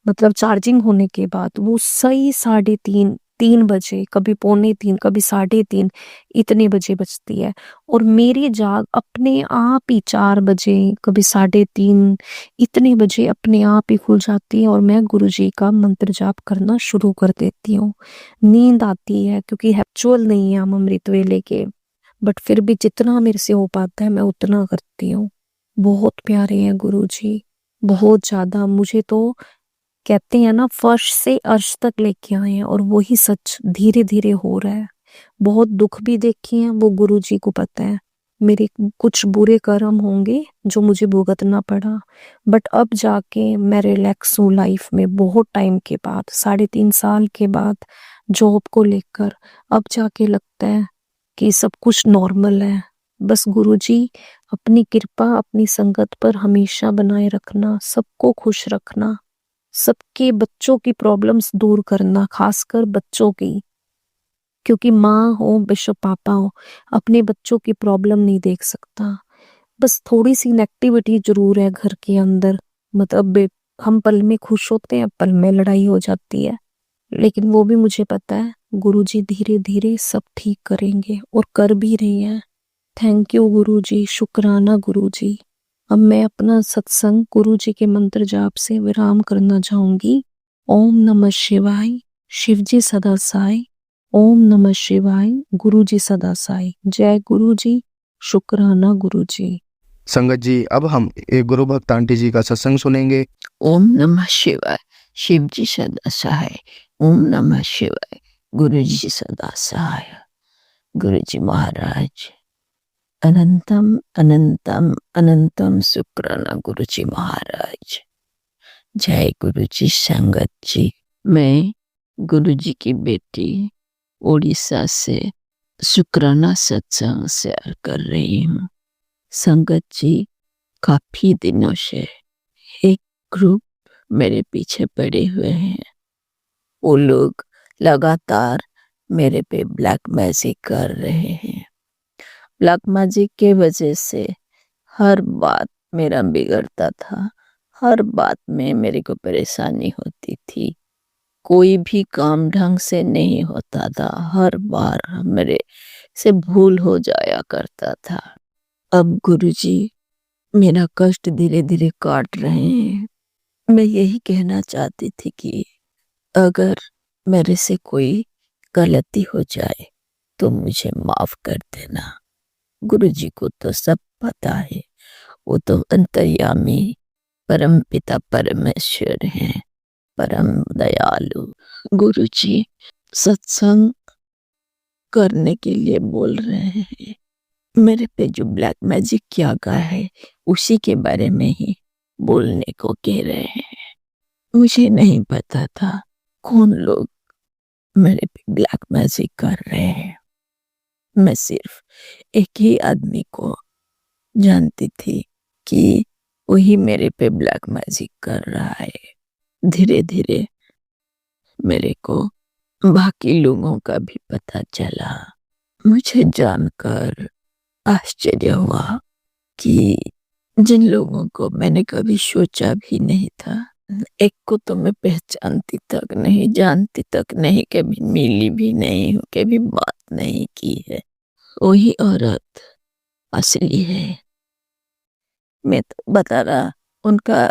मतलब चार्जिंग होने के बाद, वो सही 3:30 बजे, कभी 2:45, कभी 3:30 इतने बजे बजती है। और मेरी जाग अपने आप ही 4 बजे, कभी 3:30 इतने बजे अपने आप ही खुल जाती है, और मैं गुरुजी का मंत्र जाप करना शुरू कर देती हूँ। नींद आती है क्योंकि हैप्चुअल नहीं है हम अमृत वेले के, बट फिर भी जितना मेरे से हो पाता है मैं उतना करती हूँ। बहुत प्यारे हैं गुरुजी, बहुत ज्यादा। मुझे तो कहते हैं ना, फर्श से अर्श तक लेके आए हैं, और वही सच धीरे धीरे हो रहा है। बहुत दुख भी देखे हैं, वो गुरुजी को पता है। मेरे कुछ बुरे कर्म होंगे जो मुझे भुगतना पड़ा, बट अब जाके मैं रिलैक्स हूँ लाइफ में। बहुत टाइम के बाद, 3.5 साल के बाद जॉब को लेकर अब जाके लगता है कि सब कुछ नॉर्मल है। बस गुरुजी अपनी कृपा अपनी संगत पर हमेशा बनाए रखना, सबको खुश रखना, सबके बच्चों की प्रॉब्लम्स दूर करना, खासकर बच्चों की, क्योंकि माँ हो बिशप पापा हो, अपने बच्चों की प्रॉब्लम नहीं देख सकता। बस थोड़ी सी नेगेटिविटी जरूर है घर के अंदर, मतलब हम पल में खुश होते हैं, पल में लड़ाई हो जाती है, लेकिन वो भी मुझे पता है गुरुजी धीरे धीरे सब ठीक करेंगे, और कर भी रहे हैं। थैंक यू गुरुजी, शुक्राना गुरुजी। अब मैं अपना सत्संग गुरुजी के मंत्र जाप से विराम करना चाहूंगी। ओम नमः शिवाय, शिवजी सदा साई। ओम नमः शिवाय, गुरुजी सदा साई। जय गुरुजी, शुक्राना गुरुजी। संगत जी, अब हम एक गुरु भक्त आंटी जी का सत्संग सुनेंगे। ओम नमः शिवाय, शिव जी सदा सहाय। ओम नमः शिवाय, गुरु जी सदा सहाय। गुरु जी महाराज, अनंतम अनंतम अनंतम शुक्राना गुरु जी महाराज। जय गुरु जी संगत जी। मैं गुरु जी की बेटी उड़ीसा से शुक्राना सत्संग शेयर कर रही हूँ। संगत जी, काफी दिनों से एक ग्रुप मेरे पीछे पड़े हुए हैं। वो लोग लगातार मेरे पे ब्लैक मैजिक कर रहे हैं। ब्लैक मैजिक के वजह से हर बात मेरा बिगड़ता था, हर बात में मेरे को परेशानी होती थी, कोई भी काम ढंग से नहीं होता था, हर बार मेरे से भूल हो जाया करता था। अब गुरुजी मेरा कष्ट धीरे धीरे काट रहे हैं। मैं यही कहना चाहती थी कि अगर मेरे से कोई गलती हो जाए तो मुझे माफ कर देना। गुरुजी को तो सब पता है, वो तो अंतर्यामी परम पिता परमेश्वर हैं, परम दयालु। गुरुजी सत्संग करने के लिए बोल रहे हैं। मेरे पे जो ब्लैक मैजिक किया गया है उसी के बारे में ही बोलने को कह रहे हैं। मुझे नहीं पता था कौन लोग मेरे पे ब्लैक मैजिक कर रहे हैं। मैं सिर्फ एक ही आदमी को जानती थी कि वही मेरे पे ब्लैक मैजिक कर रहा है। धीरे धीरे मेरे को बाकी लोगों का भी पता चला। मुझे जानकर आश्चर्य हुआ कि जिन लोगों को मैंने कभी सोचा भी नहीं था, एक को तो मैं पहचानती तक नहीं, जानती तक नहीं, कभी मिली भी नहीं हूँ, कभी बात नहीं की है, वही औरत असली है। मैं तो बता रहा, उनका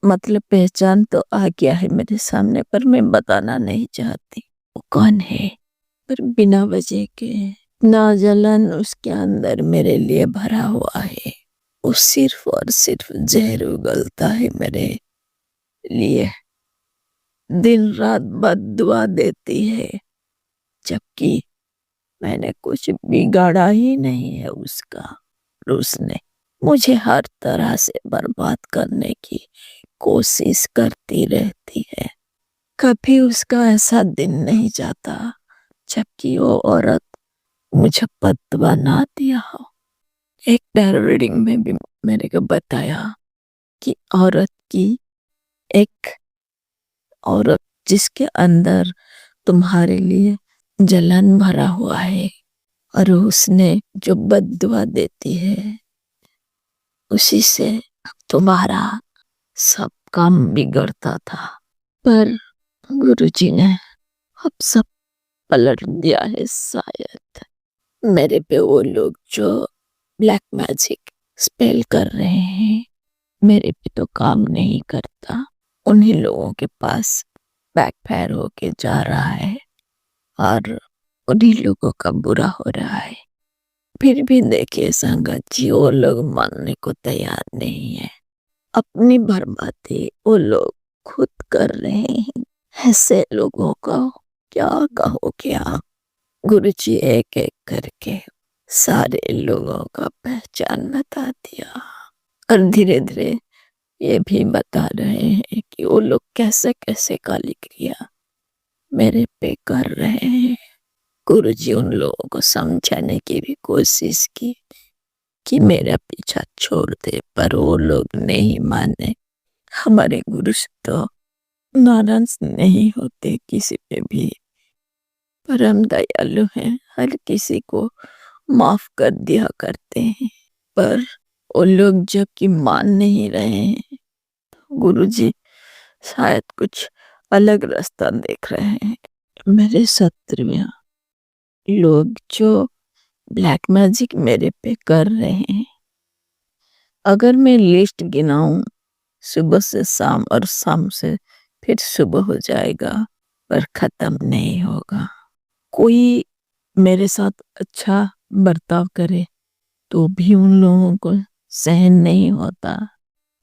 मतलब पहचान तो आ गया है मेरे सामने, पर मैं बताना नहीं चाहती वो कौन है। पर बिना वजह के ना जलन उसके अंदर मेरे लिए भरा हुआ है। वो सिर्फ और सिर्फ जहर उगलता है मेरे लिए, दिन रात बद्दुआ देती है, जबकि मैंने कुछ बिगाड़ा ही नहीं है उसका। और उसने मुझे हर तरह से बर्बाद करने की कोशिश करती रहती है। कभी उसका ऐसा दिन नहीं जाता जबकि वो औरत मुझे बददुआ ना दिया हो। एक टैरो रीडिंग में भी मेरे को बताया कि एक औरत जिसके अंदर तुम्हारे लिए जलन भरा हुआ है और उसने जो बद्दुआ देती है उसी से तुम्हारा सब काम बिगड़ता था। पर गुरुजी ने अब सब पलट दिया है। शायद मेरे पे वो लोग जो ब्लैक मैजिक स्पेल कर रहे हैं मेरे पे तो काम नहीं करता, उन्हीं लोगों के पास बैकफायर होके जा रहा है और उन्हीं लोगों का बुरा हो रहा है। फिर भी देखिए संगत जी, वो लोग मानने को तैयार नहीं है। अपनी बर्बादी वो लोग खुद कर रहे हैं। ऐसे लोगों को क्या कहोगे आप। गुरुजी एक एक करके सारे लोगों का पहचान बता दिया और धीरे धीरे ये भी बता रहे हैं कि वो लोग कैसे कैसे काली क्रिया मेरे पे कर रहे हैं। गुरुजी उन लोगों को समझाने की भी कोशिश की कि मेरा पीछा छोड़ दे, पर वो लोग नहीं माने। हमारे गुरु तो नाराज नहीं होते किसी पे भी, परम दयालु हैं, हर किसी को माफ कर दिया करते हैं। पर वो लोग जबकि मान नहीं रहे हैं, गुरुजी शायद कुछ अलग रास्ता देख रहे हैं। मेरे शत्रु लोग जो ब्लैक मैजिक मेरे पे कर रहे हैं, अगर मैं लिस्ट गिनाऊं, सुबह से शाम और शाम से फिर सुबह हो जाएगा, पर खत्म नहीं होगा। कोई मेरे साथ अच्छा बर्ताव करे तो भी उन लोगों को सहन नहीं होता।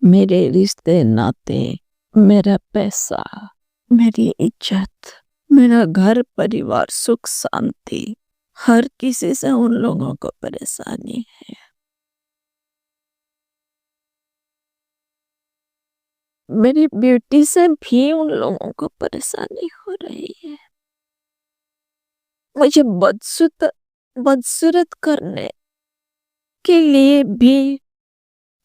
मेरे रिश्ते नाते, मेरा पैसा, मेरी इज्जत, मेरा घर परिवार, सुख शांति, हर किसी से उन लोगों को परेशानी है। मेरी ब्यूटी से भी उन लोगों को परेशानी हो रही है। मुझे बदसूरत करने के लिए भी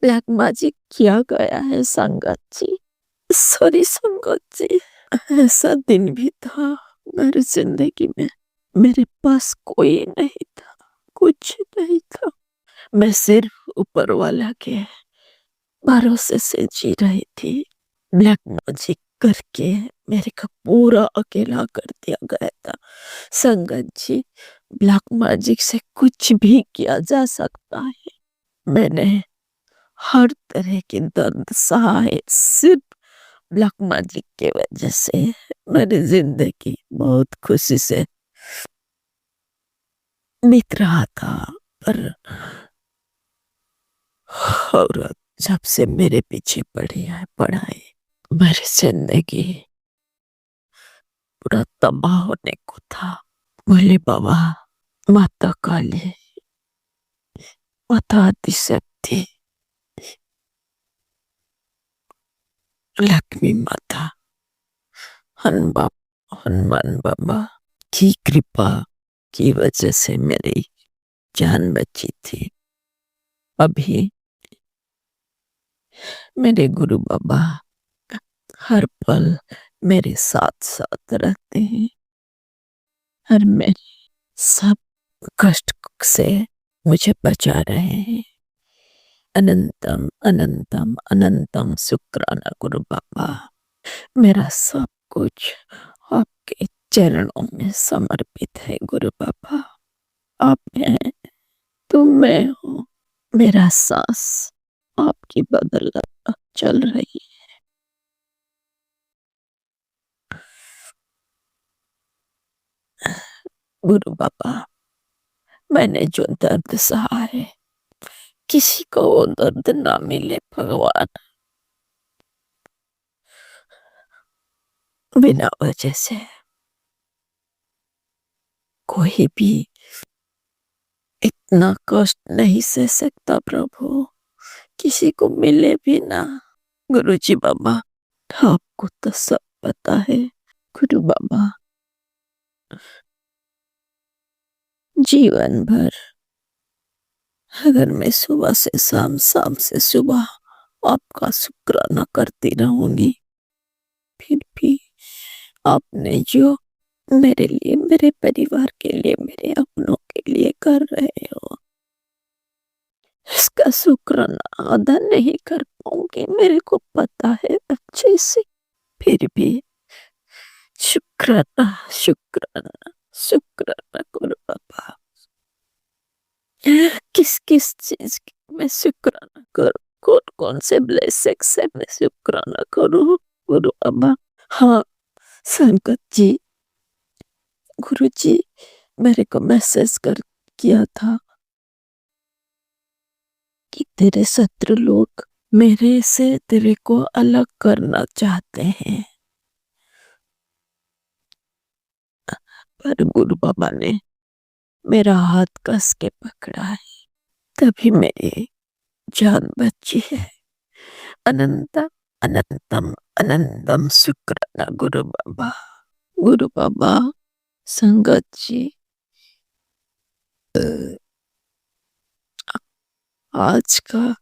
ब्लैक मैजिक किया गया है संगत जी। सॉरी संगत जी, ऐसा दिन भी था मेरी जिंदगी में मेरे पास कोई नहीं था, कुछ नहीं था। मैं सिर्फ ऊपर वाला के भरोसे से जी रही थी। ब्लैक मैजिक करके मेरे को पूरा अकेला कर दिया गया था। संगत जी, ब्लैक मैजिक से कुछ भी किया जा सकता है। मैंने हर तरह के दर्द सहाए सिर्फ ब्लैक मैजिक के वजह से। मेरी जिंदगी बहुत खुशी से बीत रहा था, पर औरत जब से मेरे पीछे पड़ी है पढ़ाई, मेरी जिंदगी पूरा तबाह होने को था। बोले बाबा, माता काली, माता आदिशक्ति, लक्ष्मी माता, हनुमान बाबा की कृपा की वजह से मेरी जान बची थी। अभी मेरे गुरु बाबा हर पल मेरे साथ साथ रहते हैं और मेरे सब कष्ट से मुझे बचा रहे हैं। अनंतम अनंतम अनंतम शुक्राना गुरु बाबा। मेरा सब कुछ आपके चरणों में समर्पित है गुरु बाबा। आप हैं तो मैं हूँ। मेरा सांस आपकी बदौलत चल रही है। गुरु बाबा, मैंने जो दर्द सहा है, किसी को वो दर्द ना मिले भगवान। बिना वजह से कोई भी इतना कष्ट नहीं सह सकता प्रभु, किसी को मिले भी ना। गुरुजी बाबा, आपको तो सब पता है। गुरु बाबा, जीवन भर अगर मैं सुबह से शाम, शाम से सुबह आपका शुक्राना करती रहूंगी, फिर भी आपने जो मेरे लिए, मेरे परिवार के लिए, मेरे अपनों के लिए कर रहे हो, इसका शुक्राना अदा नहीं कर पाऊंगी, मेरे को पता है अच्छे से। फिर भी शुक्राना शुक्राना शुक्राना गुरु बाबा। किस किस चीज की मैं शुक्राना करूं, कौन कौन से ब्लेसिंग से मैं शुक्राना करूं गुरु बाबा। हाँ संगत जी, गुरु जी मेरे को मैसेज कर किया था कि तेरे शत्रु लोग मेरे से तेरे को अलग करना चाहते हैं, पर गुरु बाबा ने मेरा हाथ कस के पकड़ा है, तभी मेरी जान बची है। अनंत अनंतम अनंतम शुक्राना गुरु बाबा। गुरु बाबा, संगत जी, आज का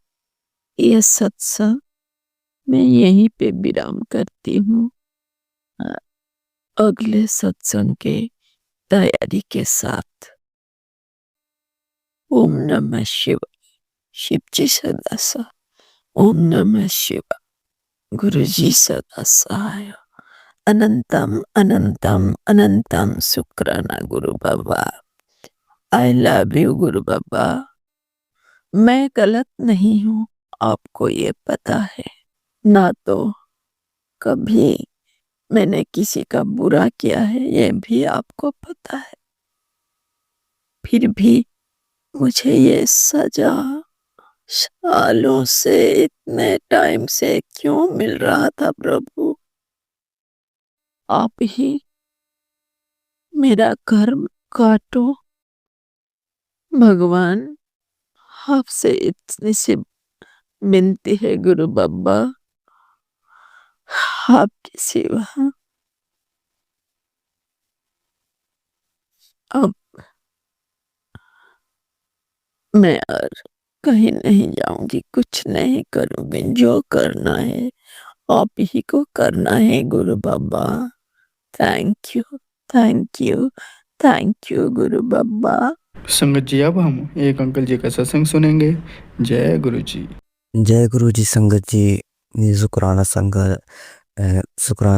यह सत्संग मैं यहीं पे विराम करती हूँ। अगले सत्संग के तैयारी के साथ। ओम नमः शिवाय। शिव जी सदा सहाय। ओम नमः शिवाय। गुरु जी सदा सहाय। अनंतम अनंतम अनंतम शुक्राना गुरु बाबा। आई लव यू गुरु बाबा। मैं गलत नहीं हूँ, आपको ये पता है ना। तो कभी मैंने किसी का बुरा किया है, ये भी आपको पता है। फिर भी मुझे ये सजा सालों से, इतने टाइम से क्यों मिल रहा था प्रभु? आप ही मेरा कर्म काटो भगवान। आपसे इतनी सी विनती है गुरु बाबा, आपके सिवा अब मैं और कहीं नहीं जाऊंगी, कुछ नहीं करूंगी। जो करना है आप ही को करना है Guru Baba. Thank you. Thank you Guru Baba. संगत जी, अब हम एक अंकल जी का सत्संग सुनेंगे। जय गुरु जी। जय गुरु जी संगत जी। ये शुक्राना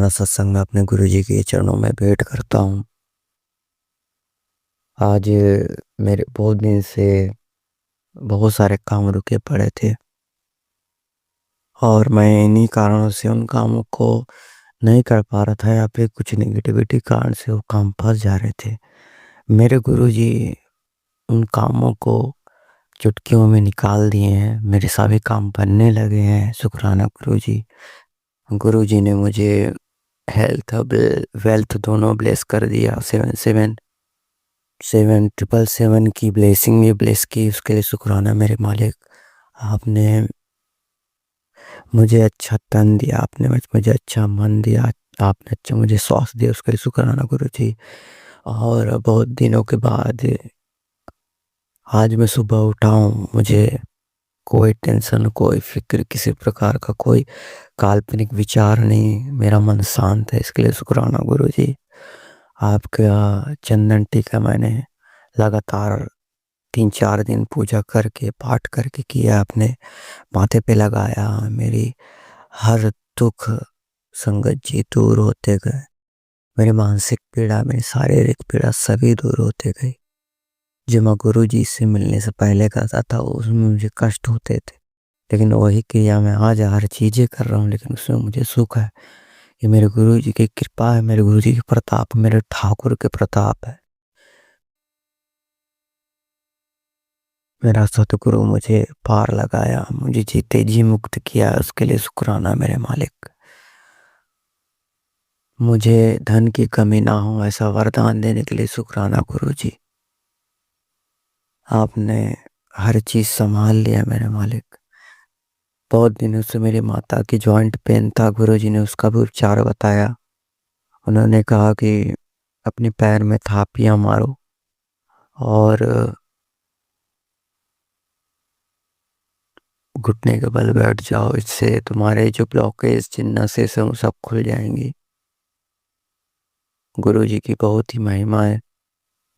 सत्संग में अपने गुरु जी के चरणों में भेंट करता हूँ। आज मेरे बहुत दिन से बहुत सारे काम रुके पड़े थे और मैं इन्हीं कारणों से उन कामों को नहीं कर पा रहा था या फिर कुछ नेगेटिविटी कारण से वो काम फंस जा रहे थे। मेरे गुरु जी उन कामों को चुटकियों में निकाल दिए हैं, मेरे सभी काम बनने लगे हैं। शुक्राना गुरु जी। गुरु जी ने मुझे हेल्थ और वेल्थ दोनों ब्लेस कर दिया। 777 की ब्लेसिंग भी ब्लेस की, उसके लिए शुक्राना मेरे मालिक। आपने मुझे अच्छा तन दिया, आपने मुझे अच्छा मन दिया, आपने अच्छा मुझे स्वास्थ्य दिया, उसके लिए शुक्राना गुरु जी। और बहुत दिनों के बाद आज मैं सुबह उठा हूँ, मुझे कोई टेंशन, कोई फिक्र, किसी प्रकार का कोई काल्पनिक विचार नहीं, मेरा मन शांत है, इसके लिए शुक्राना गुरु जी। आपका चंदन टीका मैंने लगातार 3-4 दिन पूजा करके पाठ करके किया, अपने माथे पे लगाया। मेरी हर दुख संगत जी दूर होते गए, मेरी मानसिक पीड़ा, मेरी शारीरिक पीड़ा सभी दूर होते गई। जो मैं गुरु जी से मिलने से पहले करता था उसमें मुझे कष्ट होते थे, लेकिन वही क्रिया मैं आज हर चीजें कर रहा हूँ, लेकिन उसमें मुझे सुख है। ये मेरे गुरु जी की कृपा है, मेरे गुरु जी की प्रताप, मेरे ठाकुर के प्रताप है। मेरा सतगुरु मुझे पार लगाया, मुझे जीते जी मुक्त किया, उसके लिए शुक्राना मेरे मालिक। मुझे धन की कमी ना हो ऐसा वरदान देने के लिए शुक्राना गुरु जी। आपने हर चीज संभाल लिया मेरे मालिक। बहुत दिनों से मेरी माता की जॉइंट पेन था, गुरु जी ने उसका भी उपचार बताया। उन्होंने कहा कि अपने पैर में थापियां मारो और घुटने के बल बैठ जाओ, इससे तुम्हारे जो ब्लॉकेज, जिन नसें से वो सब खुल जाएंगी। गुरु जी की बहुत ही महिमा है।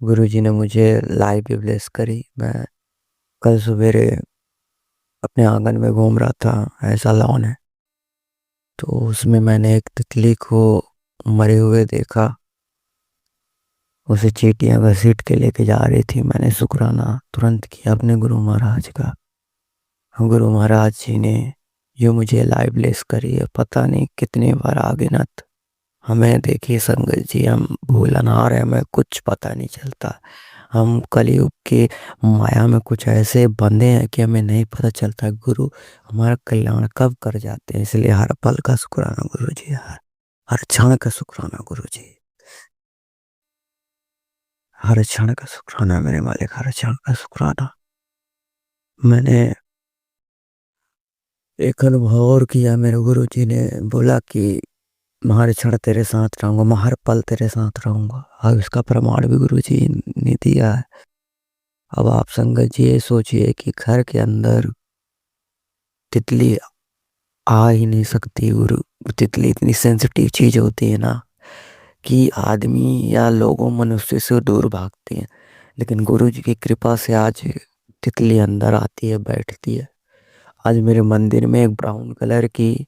गुरु जी ने मुझे लाइव भी ब्लेस करी। मैं कल सवेरे अपने आंगन में घूम रहा था, ऐसा लॉन है, तो उसमें मैंने एक तितली को मरे हुए देखा। उसे चींटियां घसीट के लेके जा रही थी। मैंने शुक्राना तुरंत किया अपने गुरु महाराज का। गुरु महाराज जी ने जो मुझे लाइव ब्लेस करी है, पता नहीं कितने बार अगिनत। हमें देखिए संगत जी, हम भूलनहार हैं, हमें कुछ पता नहीं चलता। हम कलयुग के माया में कुछ ऐसे बंधे हैं कि हमें नहीं पता चलता गुरु हमारा कल्याण कब कर जाते हैं। इसलिए हर पल का शुक्राना गुरु जी, हर क्षण का शुक्राना गुरु जी, हर क्षण का शुक्राना मेरे मालिक, हर क्षण का शुक्राना। मैंने एक अनुभव और किया। मेरे गुरु जी ने बोला कि मैं हर क्षण तेरे साथ रहूंगा, मैं हर पल तेरे साथ रहूंगा। अब इसका प्रमाण भी गुरु जी ने दिया है। अब आप संगत जी ये सोचिए कि घर के अंदर तितली आ ही नहीं सकती। गुरु तितली इतनी सेंसिटिव चीज होती है ना कि आदमी या लोगों मनुष्य से दूर भागते हैं, लेकिन गुरु जी की कृपा से आज तितली अंदर आती है, बैठती है। आज मेरे मंदिर में एक ब्राउन कलर की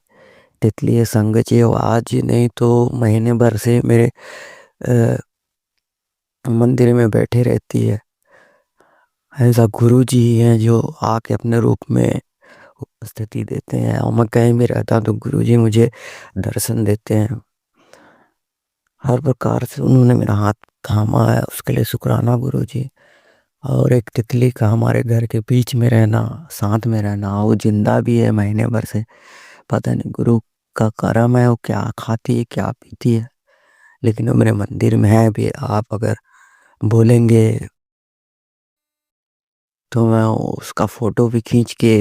तितली है संगत जी, वो आज नहीं तो महीने भर से मेरे मंदिर में बैठे रहती है। ऐसा गुरु जी हैं जो आके अपने रूप में उपस्थिति देते हैं, और मैं कहीं भी रहता हूँ तो गुरु जी मुझे दर्शन देते हैं। हर प्रकार से उन्होंने मेरा हाथ थामा है, उसके लिए शुक्राना गुरु जी। और एक तितली का हमारे घर के बीच में रहना, साथ में रहना, वो जिंदा भी है महीने भर से। पता नहीं गुरु का करम है, वो क्या खाती है क्या पीती है, लेकिन वो मेरे मंदिर में है भी। आप अगर बोलेंगे तो मैं उसका फोटो भी खींच के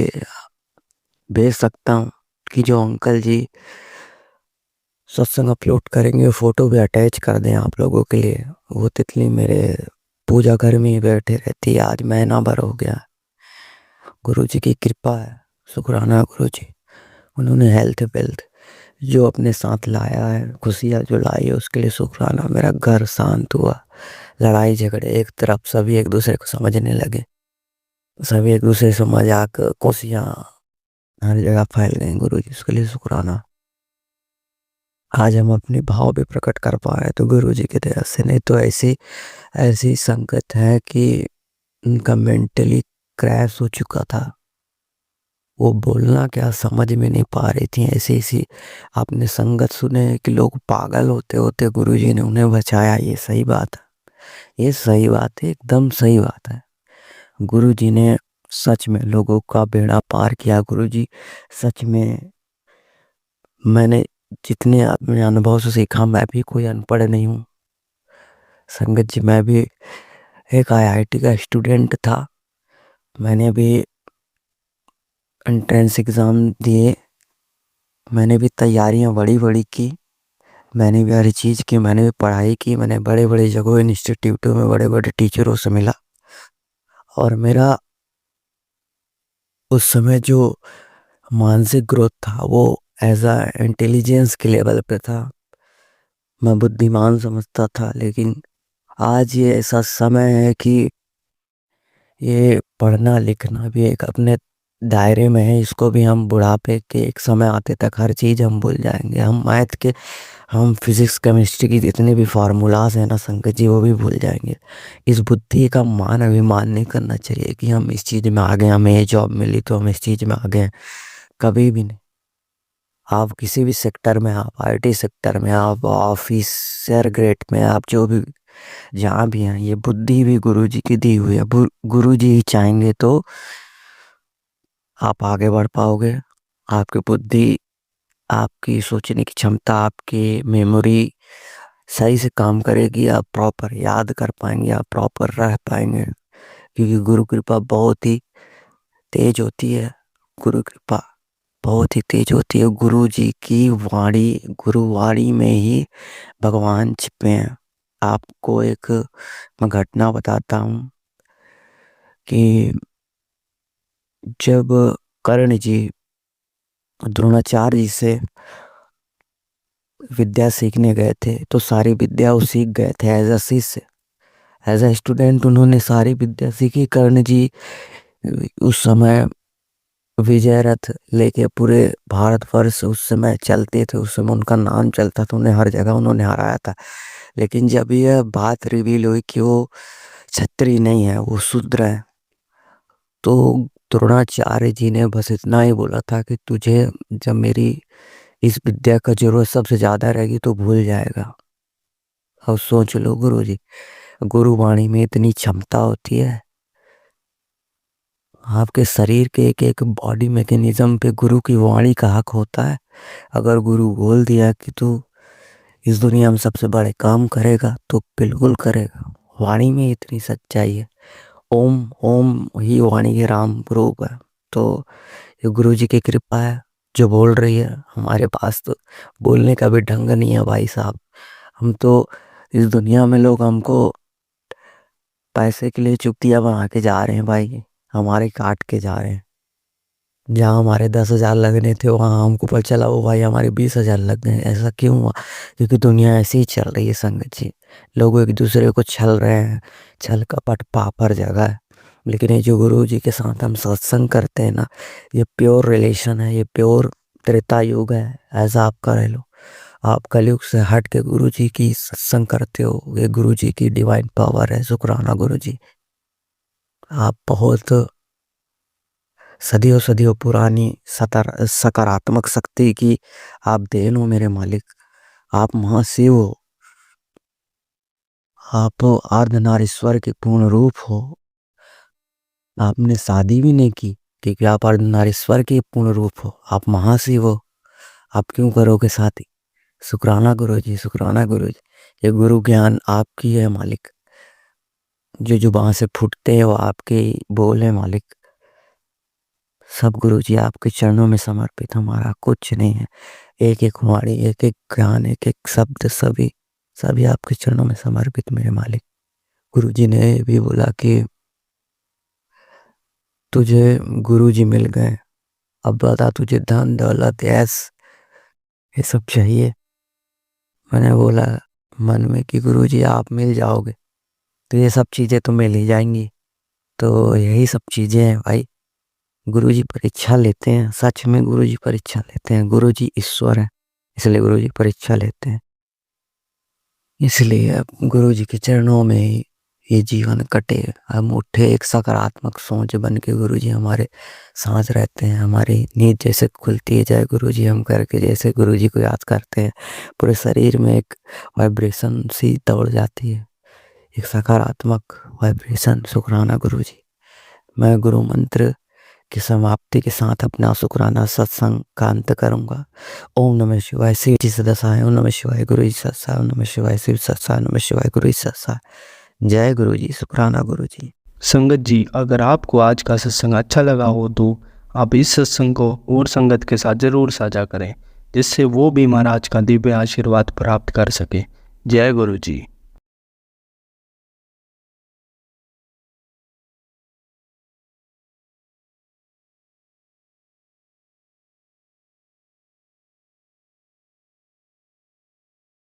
भेज सकता हूँ कि जो अंकल जी सत्संग अपलोड करेंगे फोटो भी अटैच कर दें आप लोगों के लिए। वो तितली मेरे पूजा घर में ही बैठे रहती है, आज महीना भर हो गया। गुरु जी की कृपा है, शुक्राना गुरु जी। उन्होंने हेल्थ वेल्थ जो अपने साथ लाया है, खुशियाँ जो लाई है उसके लिए शुक्राना। मेरा घर शांत हुआ, लड़ाई झगड़े एक तरफ, सभी एक दूसरे को समझने लगे, सभी एक दूसरे से मजाक खुशियाँ हर जगह फैल गई गुरुजी, उसके लिए शुक्राना। आज हम अपने भाव भी प्रकट कर पाए तो गुरुजी की दया से, नहीं तो ऐसी ऐसी संगत है कि उनका मेंटली क्रैश हो चुका था, वो बोलना क्या समझ में नहीं पा रही थी। ऐसी ऐसी आपने संगत सुने कि लोग पागल होते होते गुरुजी ने उन्हें बचाया। ये सही बात है, ये सही बात है, एकदम सही बात है। गुरुजी ने सच में लोगों का बेड़ा पार किया। गुरुजी सच में, मैंने जितने अपने अनुभव से सीखा, मैं भी कोई अनपढ़ नहीं हूँ संगत जी। मैं भी एक आईआईटी का स्टूडेंट था, मैंने भी एंट्रेंस एग्ज़ाम दिए, मैंने भी तैयारियां बड़ी बड़ी की, मैंने भी हर चीज़ की, मैंने भी पढ़ाई की, मैंने बड़े बड़े जगहों इंस्टीट्यूटों में बड़े बड़े टीचरों से मिला। और मेरा उस समय जो मानसिक ग्रोथ था वो एज आ इंटेलिजेंस के लेवल पे था, मैं बुद्धिमान समझता था। लेकिन आज ये ऐसा समय है कि ये पढ़ना लिखना भी एक अपने दायरे में है, इसको भी हम बुढ़ापे के एक समय आते तक हर चीज़ हम भूल जाएंगे। हम मैथ के, हम फिजिक्स केमिस्ट्री की जितने भी फार्मूलाज हैं ना संगत जी, वो भी भूल जाएंगे। इस बुद्धि का मान अभिमान नहीं करना चाहिए कि हम इस चीज़ में आ गए, हमें ये जॉब मिली तो हम इस चीज़ में आ गए, कभी भी नहीं। आप किसी भी सेक्टर में, आप आईटी सेक्टर में, आप ऑफिसर ग्रेड में, आप जो भी जहाँ भी हैं, ये बुद्धि भी गुरुजी की दी हुई है। गुरुजी ही चाहेंगे तो आप आगे बढ़ पाओगे। आपकी बुद्धि, आपकी सोचने की क्षमता, आपकी मेमोरी सही से काम करेगी, आप प्रॉपर याद कर पाएंगे, आप प्रॉपर रह पाएंगे, क्योंकि गुरु कृपा बहुत ही तेज होती है। गुरु कृपा बहुत ही तेज होती है। गुरु जी की वाणी, गुरुवाणी में ही भगवान छिपे हैं। आपको एक मैं घटना बताता हूँ कि जब कर्ण जी द्रोणाचार्य जी से विद्या सीखने गए थे तो सारी विद्या वो सीख गए थे एज अ शिष्य, एज अ स्टूडेंट उन्होंने सारी विद्या सीखी। कर्ण जी उस समय विजय रथ लेके पूरे भारतवर्ष उस समय चलते थे, उस समय उनका नाम चलता था, उन्हें हर जगह उन्होंने हराया था। लेकिन जब यह बात रिवील हुई कि वो क्षत्रिय नहीं है, वो शूद्र है, तो द्रोणाचार्य जी ने बस इतना ही बोला था कि तुझे जब मेरी इस विद्या का जरूरत सबसे ज्यादा रहेगी तो भूल जाएगा। अब सोच लो गुरु जी, गुरुवाणी में इतनी क्षमता होती है। आपके शरीर के एक एक बॉडी मैकेनिज्म पे गुरु की वाणी का हक होता है। अगर गुरु बोल दिया कि तू इस दुनिया में सबसे बड़े काम करेगा तो बिल्कुल करेगा। वाणी में इतनी सच्चाई है। ओम ओम ही वाणी के राम रूप है। तो ये गुरु जी की कृपा है जो बोल रही है। हमारे पास तो बोलने का भी ढंग नहीं है भाई साहब। हम तो इस दुनिया में लोग हमको पैसे के लिए चुगतियाँ बना के जा रहे हैं भाई, हमारे काट के जा रहे हैं। जहाँ हमारे 10,000 लगने थे वहाँ हमको पता चला वो भाई हमारे 20,000 लग गए। ऐसा क्यों हुआ? क्योंकि दुनिया ऐसी ही चल रही है संगत जी। लोग एक दूसरे को छल रहे हैं, छल कपट पाप हर जगह है। लेकिन ये जो गुरु जी के साथ हम सत्संग करते हैं ना, ये प्योर रिलेशन है, ये प्योर त्रेता युग है, ऐसा आप कर लो। आप कलयुग से हट के गुरु जी की सत्संग करते हो, ये गुरु जी की डिवाइन पावर है। शुक्राना गुरु जी, आप बहुत सदियों सदियों पुरानी सकारात्मक शक्ति की आप देन हो मेरे मालिक। आप महाशिव हो, आप अर्धनारीश्वर के पूर्ण रूप हो। आपने शादी भी नहीं की क्योंकि आप अर्धनारीश्वर के पूर्ण रूप हो, आप महाशिव हो। आप क्यों करोगे शादी? शुक्राना गुरु जी, शुक्राना गुरु जी। ये गुरु ज्ञान आपकी है मालिक, जो जुबान से फूटते हैं वो आपके बोल है मालिक। सब गुरु जी आपके चरणों में समर्पित, हमारा कुछ नहीं है। एक एक वाणी, एक एक ज्ञान, एक एक शब्द, सभी सभी आपके चरणों में समर्पित मेरे मालिक। गुरु जी ने भी बोला कि तुझे गुरु जी मिल गए, अब बता तुझे धन दौलत ऐश ये सब चाहिए। मैंने बोला मन में कि गुरुजी आप मिल जाओगे तो ये सब चीज़ें तो मिल ही जाएंगी। तो यही सब चीज़ें हैं भाई। गुरुजी परीक्षा लेते हैं, सच में गुरुजी परीक्षा लेते हैं। गुरुजी ईश्वर है, इसलिए गुरुजी परीक्षा लेते हैं। इसलिए अब गुरुजी के चरणों में ही ये जीवन कटे। हम उठे एक सकारात्मक सोच बन के गुरुजी हमारे साथ रहते हैं। हमारी नींद जैसे खुलती है जय गुरुजी हम करके, जैसे गुरुजी को याद करते हैं, पूरे शरीर में एक वाइब्रेशन सी दौड़ जाती है, एक सकारात्मक वाइब्रेशन। शुक्राना गुरुजी। मैं गुरु मंत्र की समाप्ति के साथ अपना शुक्राना सत्संग का अंत करूंगा। ओम नमः शिवाय शिव जी सदासाय, ओम नमः शिवाय गुरु जी सत्साय, ओम नमः शिवाय शिव सत्साय, ओम नमः शिवाय गुरु जी सत्साय। जय गुरु जी, शुक्राना गुरु जी। संगत जी, अगर आपको आज का सत्संग अच्छा लगा हो तो आप इस सत्संग को और संगत के साथ ज़रूर साझा करें, जिससे वो भी महाराज का दिव्य आशीर्वाद प्राप्त कर सके। जय गुरु जी।